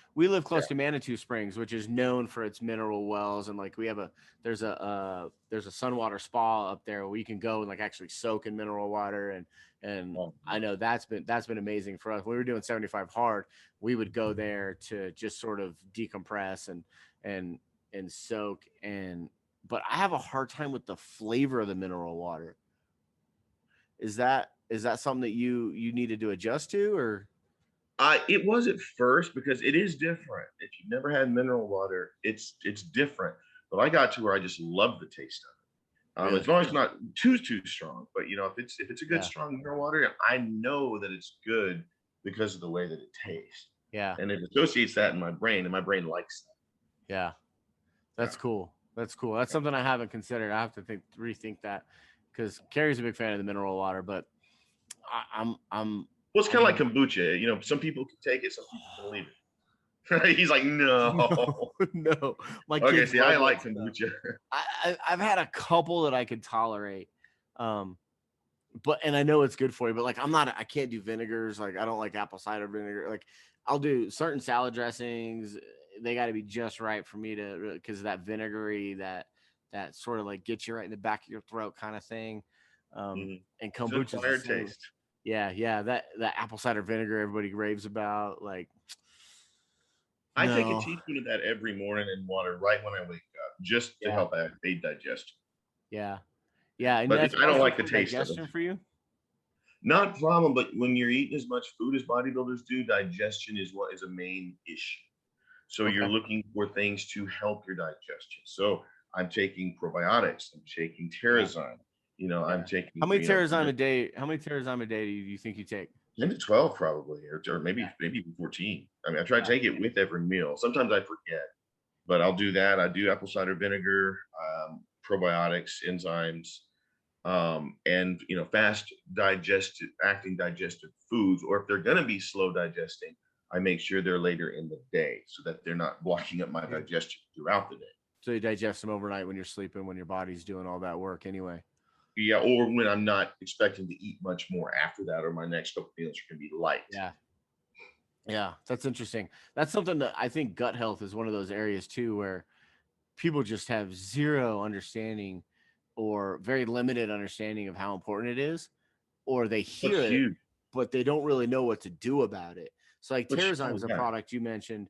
Speaker 2: close to Manitou Springs, which is known for its mineral wells, and like we have there's a Sunwater spa up there where you can go and like actually soak in mineral water, and
Speaker 3: Oh,
Speaker 2: I know that's been amazing for us. When we were doing 75 hard, we would go there to just sort of decompress and and soak but I have a hard time with the flavor of the mineral water. Is that something that you needed to adjust to, or
Speaker 3: it was at first because it is different. If you've never had mineral water, it's different. But I got to where I just love the taste of it.
Speaker 2: really?
Speaker 3: As long as it's not too strong. But if it's a good
Speaker 2: Yeah,
Speaker 3: strong mineral water, I know that it's good because of the way that it tastes,
Speaker 2: yeah,
Speaker 3: and it associates that in my brain, and my brain likes
Speaker 2: yeah.
Speaker 3: that.
Speaker 2: That's cool. That's cool. That's something I haven't considered. I have to rethink that because Carrie's a big fan of the mineral water, but
Speaker 3: Well, it's kind of like
Speaker 2: I'm
Speaker 3: kombucha. Some people can take it, some people can leave it. He's like, no.
Speaker 2: no, no. My
Speaker 3: Okay,
Speaker 2: kids
Speaker 3: see, I
Speaker 2: love
Speaker 3: like
Speaker 2: that stuff.
Speaker 3: kombucha.
Speaker 2: I've had a couple that I could tolerate, um, and I know it's good for you. But like, I can't do vinegars. Like, I don't like apple cider vinegar. Like, I'll do certain salad dressings. They got to be just right for me to because that vinegary that sort of like gets you right in the back of your throat kind of thing.
Speaker 3: Mhm.
Speaker 2: And
Speaker 3: It's an
Speaker 2: kombucha's the
Speaker 3: acquired
Speaker 2: same.
Speaker 3: taste.
Speaker 2: Yeah, yeah. That apple cider vinegar everybody raves about. Like,
Speaker 3: I take a
Speaker 2: no.
Speaker 3: teaspoon of that every morning in water right when I wake up, just to
Speaker 2: Yeah,
Speaker 3: help aid digestion.
Speaker 2: yeah, yeah. And
Speaker 3: But
Speaker 2: that's
Speaker 3: I don't
Speaker 2: mostly
Speaker 3: like the
Speaker 2: for
Speaker 3: taste of it.
Speaker 2: digestion for you.
Speaker 3: Not a problem, but when you're eating as much food as bodybuilders do, digestion is what is a main issue. So you're
Speaker 2: Okay.
Speaker 3: looking for things to help your digestion. So I'm taking probiotics, I'm taking
Speaker 2: Yeah.
Speaker 3: Terrazyme, I'm
Speaker 2: Yeah.
Speaker 3: taking,
Speaker 2: How many Terrazyme a day? How many Terrazyme a day do you think you take?
Speaker 3: 10 to 12 probably, or
Speaker 2: Yeah.
Speaker 3: maybe even 14. I mean, I try to
Speaker 2: Yeah.
Speaker 3: take it with every meal. Sometimes I forget, but I'll do that. I do apple cider vinegar, probiotics, enzymes, and fast digested acting digestive foods, or if they're going to be slow digesting, I make sure they're later in the day so that they're not blocking up my
Speaker 2: Yeah.
Speaker 3: digestion throughout the day.
Speaker 2: So you digest them overnight when you're sleeping, when your body's doing all that work anyway.
Speaker 3: Yeah, or when I'm not expecting to eat much more after that, or my next couple meals are going to be light.
Speaker 2: Yeah. Yeah. That's interesting. That's something that I think gut health is one of those areas too, where people just have zero understanding or very limited understanding of how important it is, or they
Speaker 3: That's
Speaker 2: hear it,
Speaker 3: huge.
Speaker 2: but they don't really know what to do about it. So like
Speaker 3: Which,
Speaker 2: Terrazyme
Speaker 3: oh
Speaker 2: is a
Speaker 3: yeah.
Speaker 2: product you mentioned.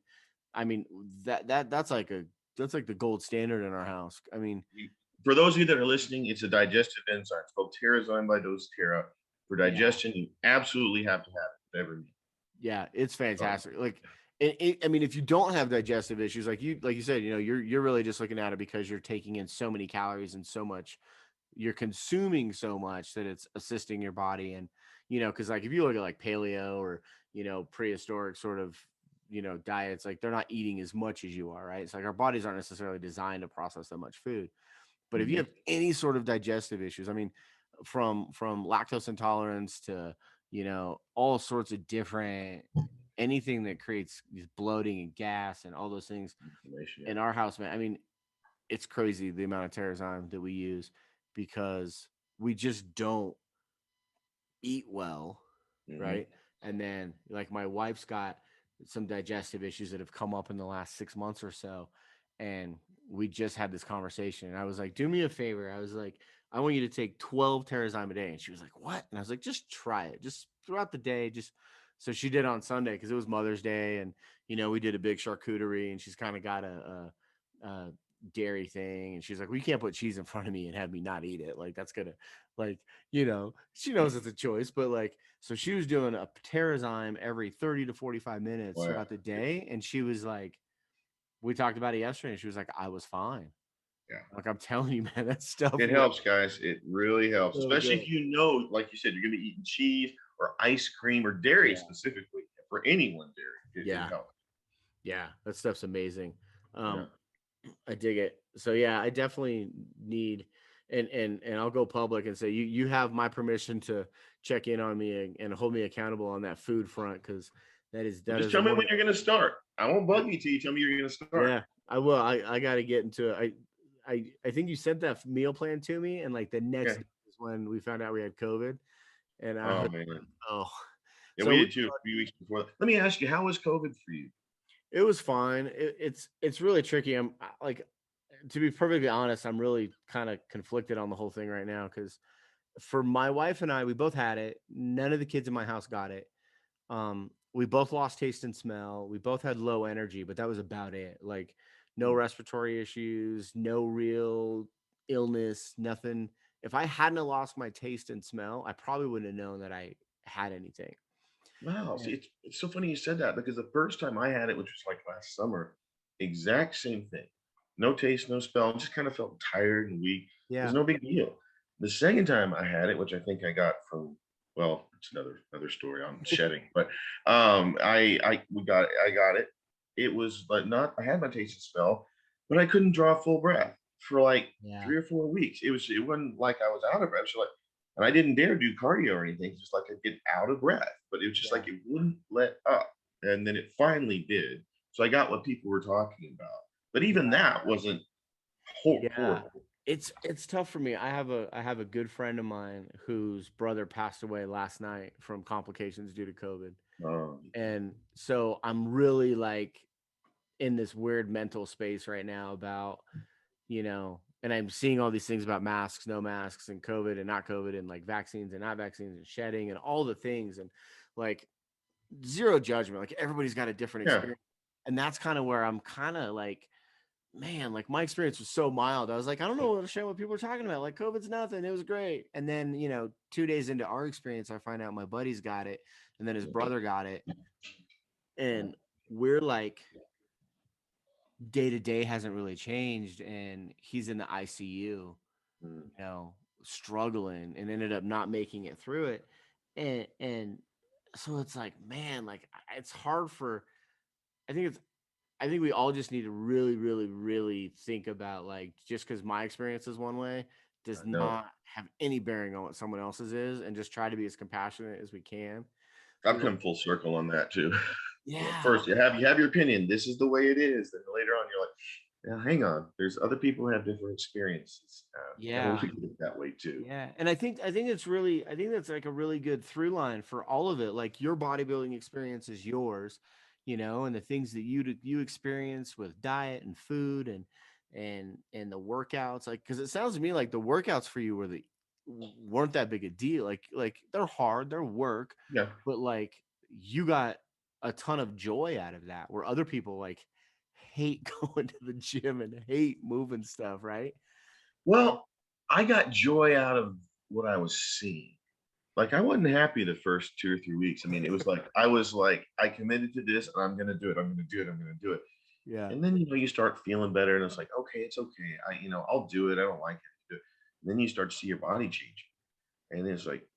Speaker 2: I mean, that's like the gold standard in our house. I mean,
Speaker 3: For those of you that are listening, it's a digestive enzyme. It's called Terrazyme by doTERRA. For
Speaker 2: yeah,
Speaker 3: digestion, you absolutely have to have it with every meal.
Speaker 2: yeah, it's
Speaker 3: Oh,
Speaker 2: fantastic. Like, I mean, if you don't have digestive issues, like you said, you're really just looking at it because you're taking in so many calories and so much, you're consuming so much that it's assisting your body. And because like if you look at like paleo or prehistoric sort of diets, like they're not eating as much as you are, right? It's like our bodies aren't necessarily designed to process that much food. But if you
Speaker 3: mhm.
Speaker 2: have any sort of digestive issues, I mean, from lactose intolerance to all sorts of different anything that creates these bloating and gas and all those things
Speaker 3: Inflammation,
Speaker 2: in our house, man. I mean, it's crazy the amount of Terrazyme that we use because we just don't eat well,
Speaker 3: yeah.
Speaker 2: right? And then like my wife's got some digestive issues that have come up in the last 6 months or so. And we just had this conversation. And I was like, do me a favor. I was like, I want you to take 12 Terrazyme a day. And she was like, what? And I was like, just try it. Just throughout the day. Just so she did on Sunday because it was Mother's Day. And, we did a big charcuterie and she's kind of got a dairy thing. And she's like, well, you can't put cheese in front of me and have me not eat it. Like, that's going to, like, she knows it's a choice, but like, so she was doing a Terrazyme every 30 to 45 minutes
Speaker 3: Wow.
Speaker 2: throughout the day. And she was like, we talked about it yesterday and she was like, I was fine.
Speaker 3: Yeah.
Speaker 2: Like, I'm telling you, man, that stuff
Speaker 3: It
Speaker 2: works
Speaker 3: helps, guys. It really helps,
Speaker 2: so
Speaker 3: especially
Speaker 2: good.
Speaker 3: if like you said, you're going to be eating cheese or ice cream or dairy
Speaker 2: Yeah.
Speaker 3: specifically. For anyone, dairy, it
Speaker 2: Yeah.
Speaker 3: helps.
Speaker 2: Yeah. That stuff's amazing.
Speaker 3: Yeah.
Speaker 2: I dig it. So yeah, I definitely need, and I'll go public and say you have my permission to check in on me and hold me accountable on that food front because
Speaker 3: Well,
Speaker 2: that
Speaker 3: just
Speaker 2: is
Speaker 3: tell me
Speaker 2: one.
Speaker 3: when you're going to start. I won't bug you till you tell me you're going to start.
Speaker 2: Yeah, I will. I got to get into it. I think you sent that meal plan to me, and like the next
Speaker 3: Yeah.
Speaker 2: day is when we found out we had COVID, and I
Speaker 3: Oh
Speaker 2: was
Speaker 3: man.
Speaker 2: like, oh,
Speaker 3: Yeah,
Speaker 2: So
Speaker 3: we did too a few weeks before. Let me ask you, how was COVID for you?
Speaker 2: it was fine. It's really tricky. Like, to be perfectly honest, I'm really kind of conflicted on the whole thing right now because for my wife and I, we both had it. None of the kids in my house got it. We both lost taste and smell. We both had low energy, but that was about it. Like, no respiratory issues, no real illness, nothing. If I hadn't have lost my taste and smell, I probably wouldn't have known that I had anything.
Speaker 3: Wow.
Speaker 2: Yeah.
Speaker 3: See, it's so funny you said that because the first time I had it, which was like last summer, exact same thing. No taste, no smell. Just kind of felt tired and weak. It was
Speaker 2: Yeah.
Speaker 3: no big deal. The second time I had it, which I think I got from, well, it's another story on shedding, but I got it. It was like not I had my taste and smell, but I couldn't draw full breath for like
Speaker 2: Yeah.
Speaker 3: 3 or 4 weeks. It wasn't like I was out of breath. So like, and I didn't dare do cardio or anything, just like I'd get out of breath, but it was just
Speaker 2: Yeah.
Speaker 3: like it wouldn't let up. And then it finally did. So I got what people were talking about. But even that wasn't
Speaker 2: Yeah.
Speaker 3: horrible.
Speaker 2: It's tough for me. I have a good friend of mine whose brother passed away last night from complications due to COVID.
Speaker 3: Um,
Speaker 2: And so I'm really like in this weird mental space right now about, and I'm seeing all these things about masks, no masks, and COVID and not COVID, and like vaccines and not vaccines, and shedding and all the things, and like zero judgment. Like, everybody's got a different
Speaker 3: yeah.
Speaker 2: experience. And that's kind of where I'm kind of like, man, like my experience was so mild. I was like, I don't know what people are talking about. Like, COVID's nothing. It was great. And then, 2 days into our experience, I find out my buddy's got it, and then his brother got it. And we're like, day to day hasn't really changed. And he's in the ICU,
Speaker 3: Mm.
Speaker 2: struggling, and ended up not making it through it. And so it's like, man, like it's hard for, I think it's, I think we all just need to really, really, really think about, like, just because my experience is one way does
Speaker 3: I know.
Speaker 2: not have any bearing on what someone else's is, and just try to be as compassionate as we can.
Speaker 3: I've
Speaker 2: You know,
Speaker 3: come full circle on that too.
Speaker 2: yeah,
Speaker 3: First, you have your opinion. This is the way it is. Then later on, you're like, yeah, hang on. There's other people who have different experiences. Gotta look
Speaker 2: yeah,
Speaker 3: at it that way too.
Speaker 2: yeah. And I think that's like a really good through line for all of it. Like, your bodybuilding experience is yours, and the things that you experience with diet and food and the workouts, like, because it sounds to me like the workouts for you weren't that big a deal. Like they're hard, they're work,
Speaker 3: Yeah.
Speaker 2: but like you got a ton of joy out of that, where other people like hate going to the gym and hate moving stuff, right?
Speaker 3: Well, I got joy out of what I was seeing. Like I wasn't happy the first 2 or 3 weeks. I mean, it was like I was like, I committed to this and I'm gonna do it. I'm gonna do it. I'm gonna do it.
Speaker 2: Yeah.
Speaker 3: And then you start feeling better, and it's like, okay, it's okay. I'll do it. I don't like it. Do it. And then you start to see your body change. And then it's like,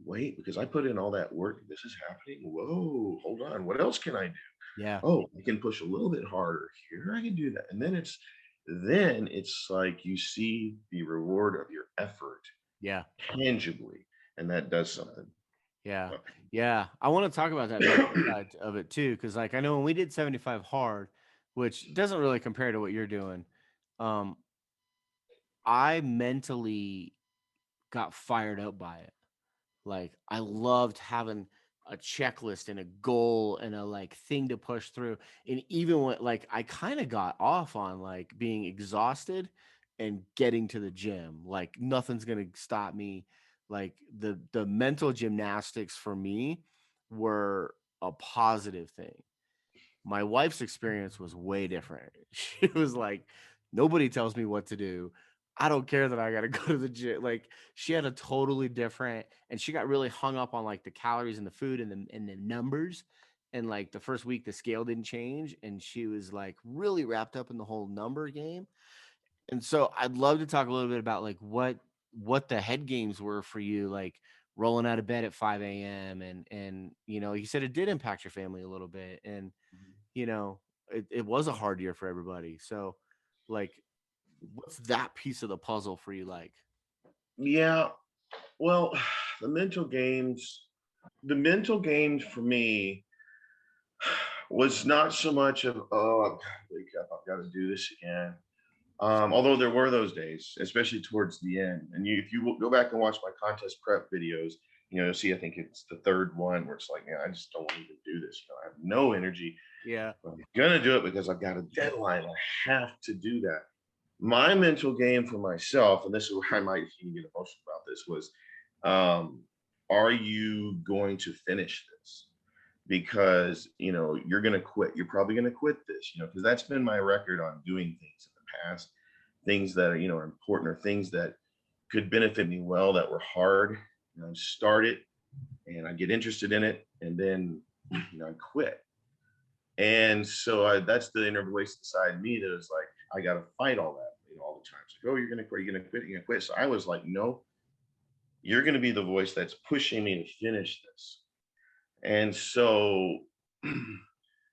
Speaker 3: wait, because I put in all that work, this is happening. Whoa, hold on. What else can I do?
Speaker 2: Yeah.
Speaker 3: Oh, I can push a little bit harder here. I can do that. And then it's like you see the reward of your effort
Speaker 2: Yeah.
Speaker 3: tangibly, and that does something.
Speaker 2: Yeah.
Speaker 3: Uh,
Speaker 2: Yeah. I want to talk about that mental side of it too. Cause like I know when we did 75 hard, which doesn't really compare to what you're doing, um, I mentally got fired up by it. Like, I loved having a checklist and a goal and a like thing to push through. And even when like I kind of got off on like being exhausted and getting to the gym, like nothing's gonna stop me. Like, the mental gymnastics for me were a positive thing. My wife's experience was way different. She was like, nobody tells me what to do. I don't care that I got to go to the gym. Like, she had a totally different, and she got really hung up on like the calories and the food and the numbers. And like the first week, the scale didn't change, and she was like really wrapped up in the whole number game. And so I'd love to talk a little bit about like what the head games were for you, like rolling out of bed at 5 a.m. and you said it did impact your family a little bit, and you know, it was a hard year for everybody. So, like, what's that piece of the puzzle for you like?
Speaker 3: yeah. Well, the mental games, the mental games for me was not so much of, oh, I've got to wake up, I've got to do this again. Although there were those days, especially towards the end. And if you go back and watch my contest prep videos, see, I think it's the third one where it's like, man, I just don't want to even do this. I have no energy.
Speaker 2: Yeah.
Speaker 3: But I'm gonna do it because I've got a deadline. I have to do that. My mental game for myself, and this is where I might even get emotional about this, was, are you going to finish this? Because you're going to quit. You're probably going to quit this, because that's been my record on doing things in the past, things that are important, or things that could benefit me well that were hard. Start it and I get interested in it, and then I quit. And so that's the inner voice inside me that is like, I got to fight all that, all the time. It's like, oh, you're going to quit, you're going to quit, you're going to quit. So I was like, no, you're going to be the voice that's pushing me to finish this. And so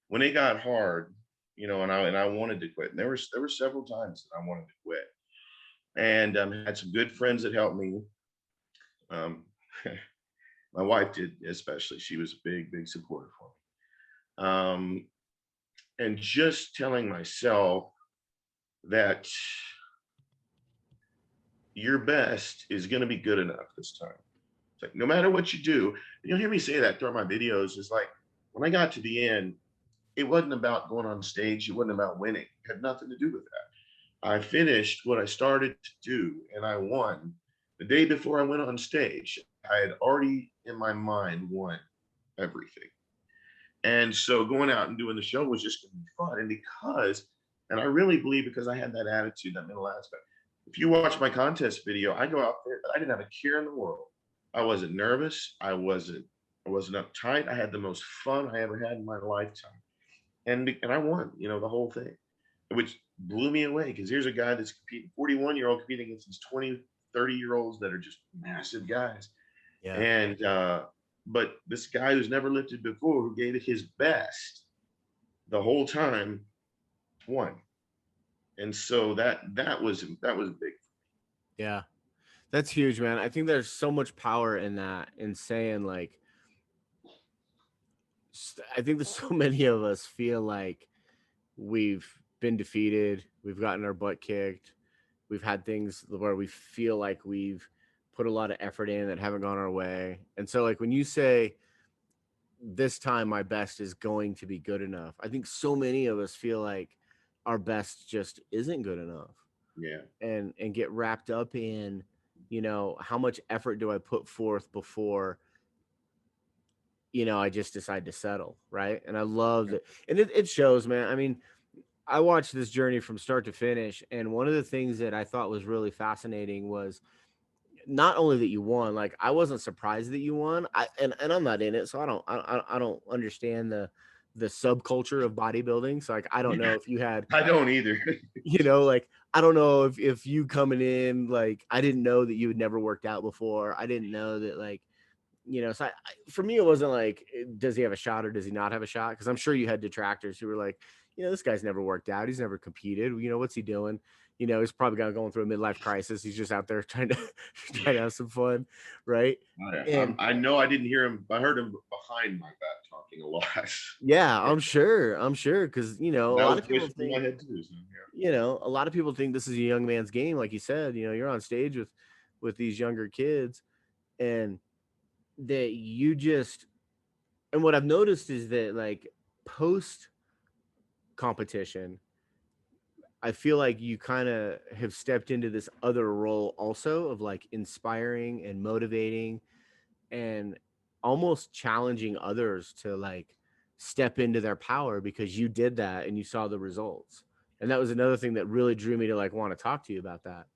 Speaker 3: when it got hard, and I wanted to quit, and there were several times that I wanted to quit, and had some good friends that helped me. My wife did, especially. She was a big supporter for me. And just telling myself that your best is going to be good enough this time. It's like, no matter what you do, you'll hear me say that throughout my videos. It's like, when I got to the end, it wasn't about going on stage. It wasn't about winning. It had nothing to do with that. I finished what I started to do, and I won. The day before I went on stage, I had already in my mind won everything. And so going out and doing the show was just going to be fun. And I really believe, because I had that attitude, that mental aspect. If you watch my contest video, I go out there, I didn't have a care in the world. I wasn't nervous. I wasn't uptight. I had the most fun I ever had in my lifetime. And I won, the whole thing, which blew me away, because here's a guy that's competing, 41-year-old competing against these 20, 30-year-olds that are just massive guys.
Speaker 2: Yeah.
Speaker 3: And but this guy who's never lifted before, who gave it his best the whole time, won. And so that was big.
Speaker 2: Yeah. That's huge, man. I think there's so much power in that, in saying, like, I think there's so many of us feel like we've been defeated, we've gotten our butt kicked, we've had things where we feel like we've put a lot of effort in that haven't gone our way. And so, like, when you say, this time my best is going to be good enough, I think so many of us feel like our best just isn't good enough.
Speaker 3: Yeah.
Speaker 2: And get wrapped up in, how much effort do I put forth before I just decide to settle, right? And I love it. And it shows, man. I mean, I watched this journey from start to finish, and one of the things that I thought was really fascinating was not only that you won. Like, I wasn't surprised that you won. And I'm not in it, so I don't understand the subculture of bodybuilding. So, like, I don't know if you had,
Speaker 3: I don't either.
Speaker 2: like, I don't know if you coming in, like, I didn't know that you had never worked out before. I didn't know that, like, so for me, it wasn't like, does he have a shot or does he not have a shot? Because I'm sure you had detractors who were like, this guy's never worked out. He's never competed. What's he doing? He's probably going through a midlife crisis. He's just out there trying to have some fun, right?
Speaker 3: I know I didn't hear him. I heard him behind my back talking a lot.
Speaker 2: Yeah, I'm sure, because a lot of people think,
Speaker 3: my head too, so,
Speaker 2: a lot of people think this is a young man's game, like you said. You're on stage with these younger kids, and that you just, and what I've noticed is that, like, post competition, I feel like you kind of have stepped into this other role also of, like, inspiring and motivating and almost challenging others to, like, step into their power, because you did that and you saw the results. And that was another thing that really drew me to, like, want to talk to you about that.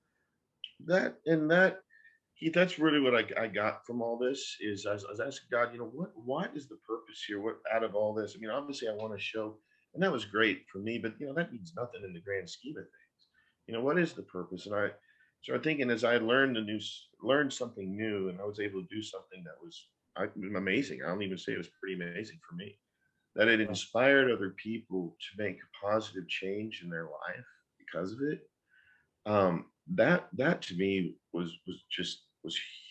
Speaker 3: That's really what I got from all this. Is I was asking God, what is the purpose here? What out of all this? I mean, obviously I want to show, and that was great for me, but that means nothing in the grand scheme of things. What is the purpose? And I started thinking, as I learned something new, and I was able to do something that was amazing. I don't even say it was pretty amazing for me, that it inspired other people to make a positive change in their life because of it. That to me was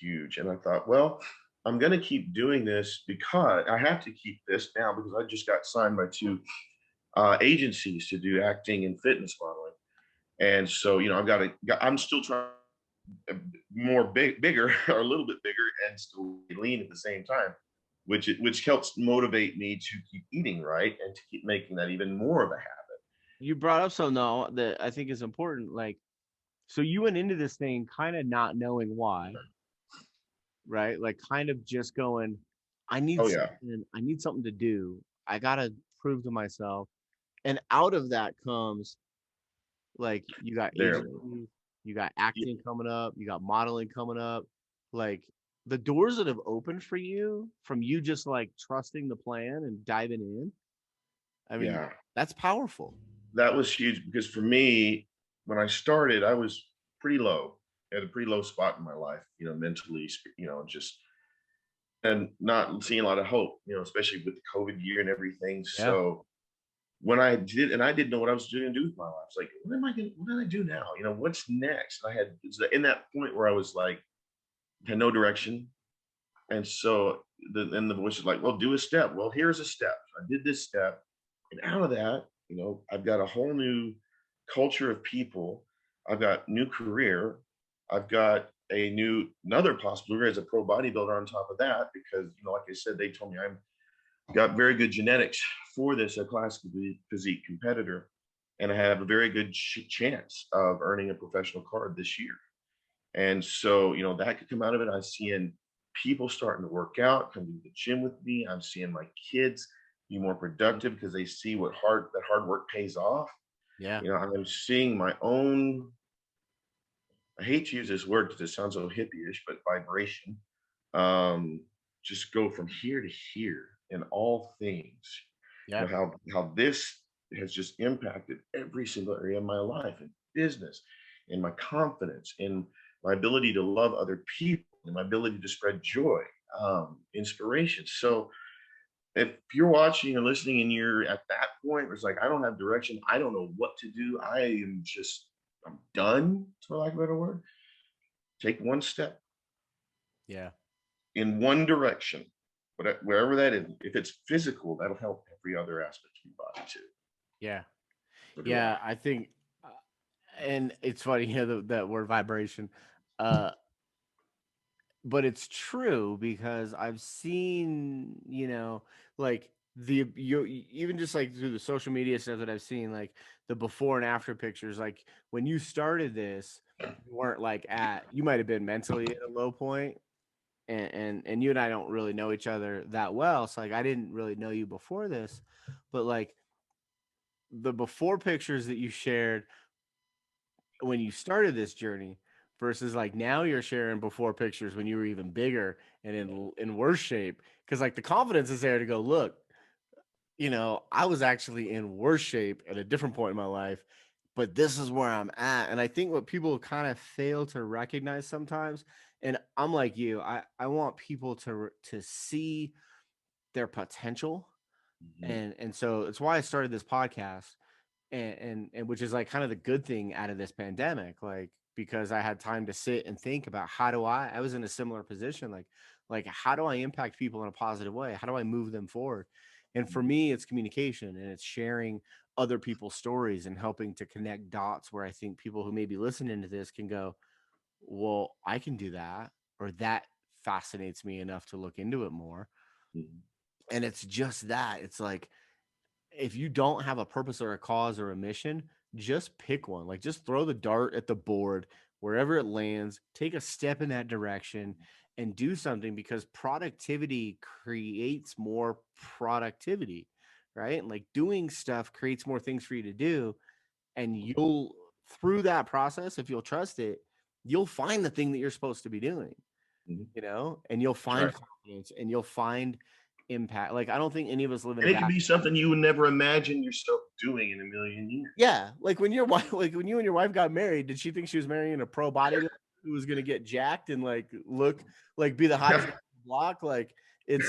Speaker 3: huge. And I thought, well, I'm going to keep doing this, because I have to keep this now, because I just got signed by 2 agencies to do acting and fitness modeling. And so, I'm still trying bigger or a little bit bigger and still lean at the same time, which helps motivate me to keep eating right and to keep making that even more of a habit.
Speaker 2: You brought up something though that I think is important. Like, so you went into this thing kind of not knowing why, right? Like, kind of just going,
Speaker 3: Oh yeah,
Speaker 2: I need something to do. I gotta prove to myself. And out of that comes like you got
Speaker 3: there.
Speaker 2: agency, you got acting coming up, you got modeling coming up. Like the doors that have opened for you from you just like trusting the plan and diving in. I mean,
Speaker 3: Yeah,
Speaker 2: that's powerful.
Speaker 3: that was huge because for me, when I started, I was pretty low, at a pretty low spot in my life, mentally, just and not seeing a lot of hope, especially with the COVID year and everything.
Speaker 2: Yeah.
Speaker 3: So when I did, and I didn't know what I was going to do with my life. It's like, what do I do now? What's next? And I had in that point where I was like, had no direction. And so then the voice is like, well, do a step. Well, here's a step. I did this step. And out of that, I've got a whole new culture of people. I've got new career. I've got another possible career as a pro bodybuilder on top of that, because, like I said, they told me I'm got very good genetics for this, a classical physique competitor. And I have a very good chance of earning a professional card this year. And so, that could come out of it. I'm seeing people starting to work out, come to the gym with me. I'm seeing my kids be more productive because they see that hard work pays off.
Speaker 2: Yeah.
Speaker 3: I'm seeing my own, I hate to use this word because it sounds so hippie-ish, but vibration, just go from here to here in all things.
Speaker 2: Yeah.
Speaker 3: How this has just impacted every single area of my life, in business, in my confidence, in my ability to love other people, and my ability to spread joy, inspiration. So if you're watching or listening and you're at that point where it's like, I don't have direction, I don't know what to do, I'm done, for lack of a better word, take one step
Speaker 2: Yeah.
Speaker 3: in one direction, wherever that is. If it's physical, that'll help every other aspect of your body too.
Speaker 2: Yeah.
Speaker 3: So do I.
Speaker 2: Yeah. I think, and it's funny, that word vibration. Uh, but it's true because I've seen, like you even just like through the social media stuff that I've seen, like the before and after pictures. Like when you started this, you weren't like you might have been mentally at a low point, and you and I don't really know each other that well. So like I didn't really know you before this, but like the before pictures that you shared when you started this journey versus like now you're sharing before pictures when you were even bigger and in worse shape, because like the confidence is there to go, look, I was actually in worse shape at a different point in my life, but this is where I'm at. And I think what people kind of fail to recognize sometimes, and I'm like you, I want people to see their potential.
Speaker 3: Mhm.
Speaker 2: And so it's why I started this podcast, and which is like kind of the good thing out of this pandemic, like because I had time to sit and think about I was in a similar position, like how do I impact people in a positive way? How do I move them forward? And for me, it's communication and it's sharing other people's stories and helping to connect dots where I think people who may be listening to this can go, well, I can do that, or that fascinates me enough to look into it more.
Speaker 3: Mhm.
Speaker 2: And it's just that. It's like if you don't have a purpose or a cause or a mission, just pick one. Like just throw the dart at the board wherever it lands, take a step in that direction and do something, because productivity creates more productivity, right? And like doing stuff creates more things for you to do. And you'll, through that process, if you'll trust it, you'll find the thing that you're supposed to be doing,
Speaker 3: Mhm.
Speaker 2: and you'll
Speaker 3: That's
Speaker 2: find
Speaker 3: right.
Speaker 2: confidence and you'll find impact. Like, I don't think any of us live in a
Speaker 3: And it could be
Speaker 2: vacuum.
Speaker 3: something you would never imagine yourself doing in a million years.
Speaker 2: Yeah, like when your wife, like when you and your wife got married, did she think she was marrying a pro bodybuilder who was gonna get jacked and like look like be the hottest guy on the block? Like it's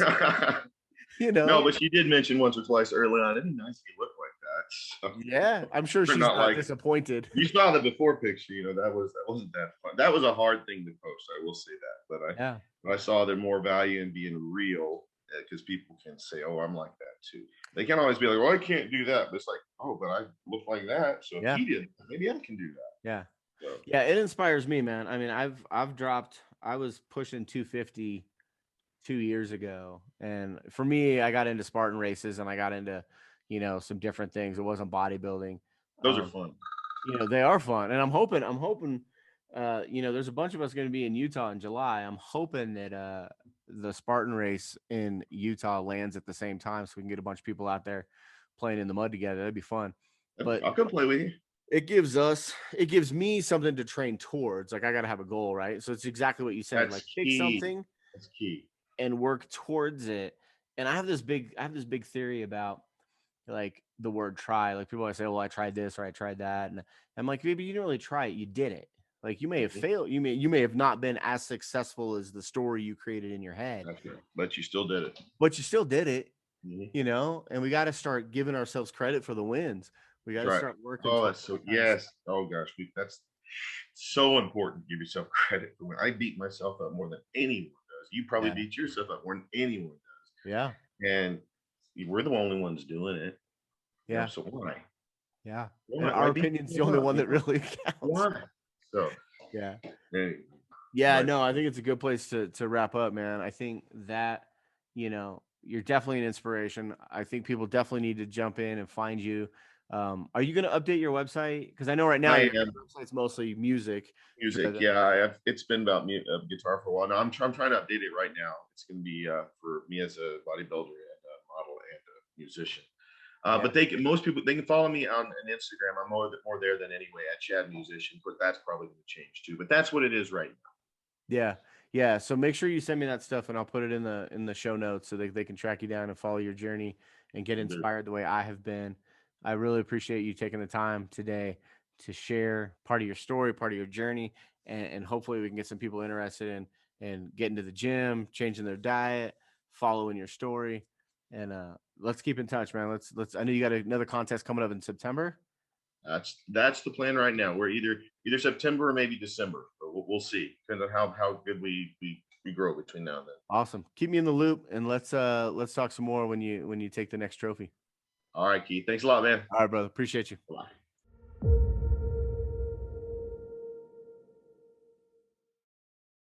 Speaker 2: you
Speaker 3: No,
Speaker 2: know,
Speaker 3: but she did mention once or twice early on, it'd be nice if you look like that.
Speaker 2: yeah,
Speaker 3: So
Speaker 2: I'm sure
Speaker 3: we're
Speaker 2: she's
Speaker 3: not
Speaker 2: not
Speaker 3: like,
Speaker 2: disappointed.
Speaker 3: you saw the before picture, that wasn't that fun. That was a hard thing to post, I will say that.
Speaker 2: Yeah,
Speaker 3: But I saw there more value in being real, because people can say, "Oh, I'm like that too." They can't always be like, "Well, I can't do that," but it's like, "Oh, but I look like that, so if
Speaker 2: yeah,
Speaker 3: he did, maybe I can do that."
Speaker 2: yeah.
Speaker 3: So,
Speaker 2: Yeah, it inspires me, man. I mean, I've dropped. I was pushing 250 2 years ago, and for me, I got into Spartan races and I got into, some different things. It wasn't bodybuilding.
Speaker 3: those are
Speaker 2: Um,
Speaker 3: fun.
Speaker 2: they are fun, and I'm hoping, there's a bunch of us going to be in Utah in July. I'm hoping that the Spartan race in Utah lands at the same time, so we can get a bunch of people out there playing in the mud together. That'd be fun. But
Speaker 3: I'll come play with you.
Speaker 2: it gives me something to train towards. Like I got to have a goal, right? So it's exactly what you said.
Speaker 3: That's
Speaker 2: Like pick
Speaker 3: key.
Speaker 2: something
Speaker 3: That's key.
Speaker 2: and work towards it. And I have this big theory about like the word try. Like people always say, "Well, I tried this or I tried that," and I'm like, "Maybe you didn't really try it. You did it. Like you may have failed. You may have not been as successful as the story you created in your head,
Speaker 3: That's right. But you still did it.
Speaker 2: but you still did it."
Speaker 3: Mhm.
Speaker 2: And we got to start giving ourselves credit for the wins. We got
Speaker 3: That's
Speaker 2: to
Speaker 3: right.
Speaker 2: start working
Speaker 3: Oh,
Speaker 2: towards
Speaker 3: that's so
Speaker 2: those kinds of
Speaker 3: yes. Oh gosh, that's so important. Give yourself credit for when I beat myself up more than anyone does. You probably
Speaker 2: Yeah.
Speaker 3: beat yourself up more than anyone does,
Speaker 2: Yeah.
Speaker 3: and we're the only ones doing it.
Speaker 2: Yeah.
Speaker 3: So why?
Speaker 2: Yeah. And
Speaker 3: Why?
Speaker 2: our
Speaker 3: Why beat
Speaker 2: opinion's the
Speaker 3: yourself
Speaker 2: only
Speaker 3: up?
Speaker 2: one that really counts.
Speaker 3: Why? So
Speaker 2: Yeah.
Speaker 3: anyway,
Speaker 2: Yeah,
Speaker 3: but
Speaker 2: no, I think it's a good place to wrap up, man. I think that, you're definitely an inspiration. I think people definitely need to jump in and find you. Are you going to update your website? Because I know right now
Speaker 3: I
Speaker 2: your
Speaker 3: am
Speaker 2: website's mostly music.
Speaker 3: music.
Speaker 2: driven.
Speaker 3: Yeah, it's been about me guitar for a while now. I'm trying to update it right now. It's going to be for me as a bodybuilder and a model and a musician.
Speaker 2: Yeah.
Speaker 3: But most people they can follow me on Instagram. I'm more there than anyway at Chad Musician, but that's probably going to change too. But that's what it is right now.
Speaker 2: Yeah. Yeah. So make sure you send me that stuff and I'll put it in the show notes so they can track you down and follow your journey and get inspired the way I have been. I really appreciate you taking the time today to share part of your story, part of your journey, and hopefully we can get some people interested in getting to the gym, changing their diet, following your story. And let's keep in touch, man. Let's I know you got another contest coming up in September.
Speaker 3: That's the plan right now. We're either September or maybe December. But we'll see. Depends on how good we grow between now and then.
Speaker 2: Awesome. Keep me in the loop and let's talk some more when you take the next trophy.
Speaker 3: All right, Keith. Thanks a lot, man.
Speaker 2: All right, brother. Appreciate you.
Speaker 3: Bye.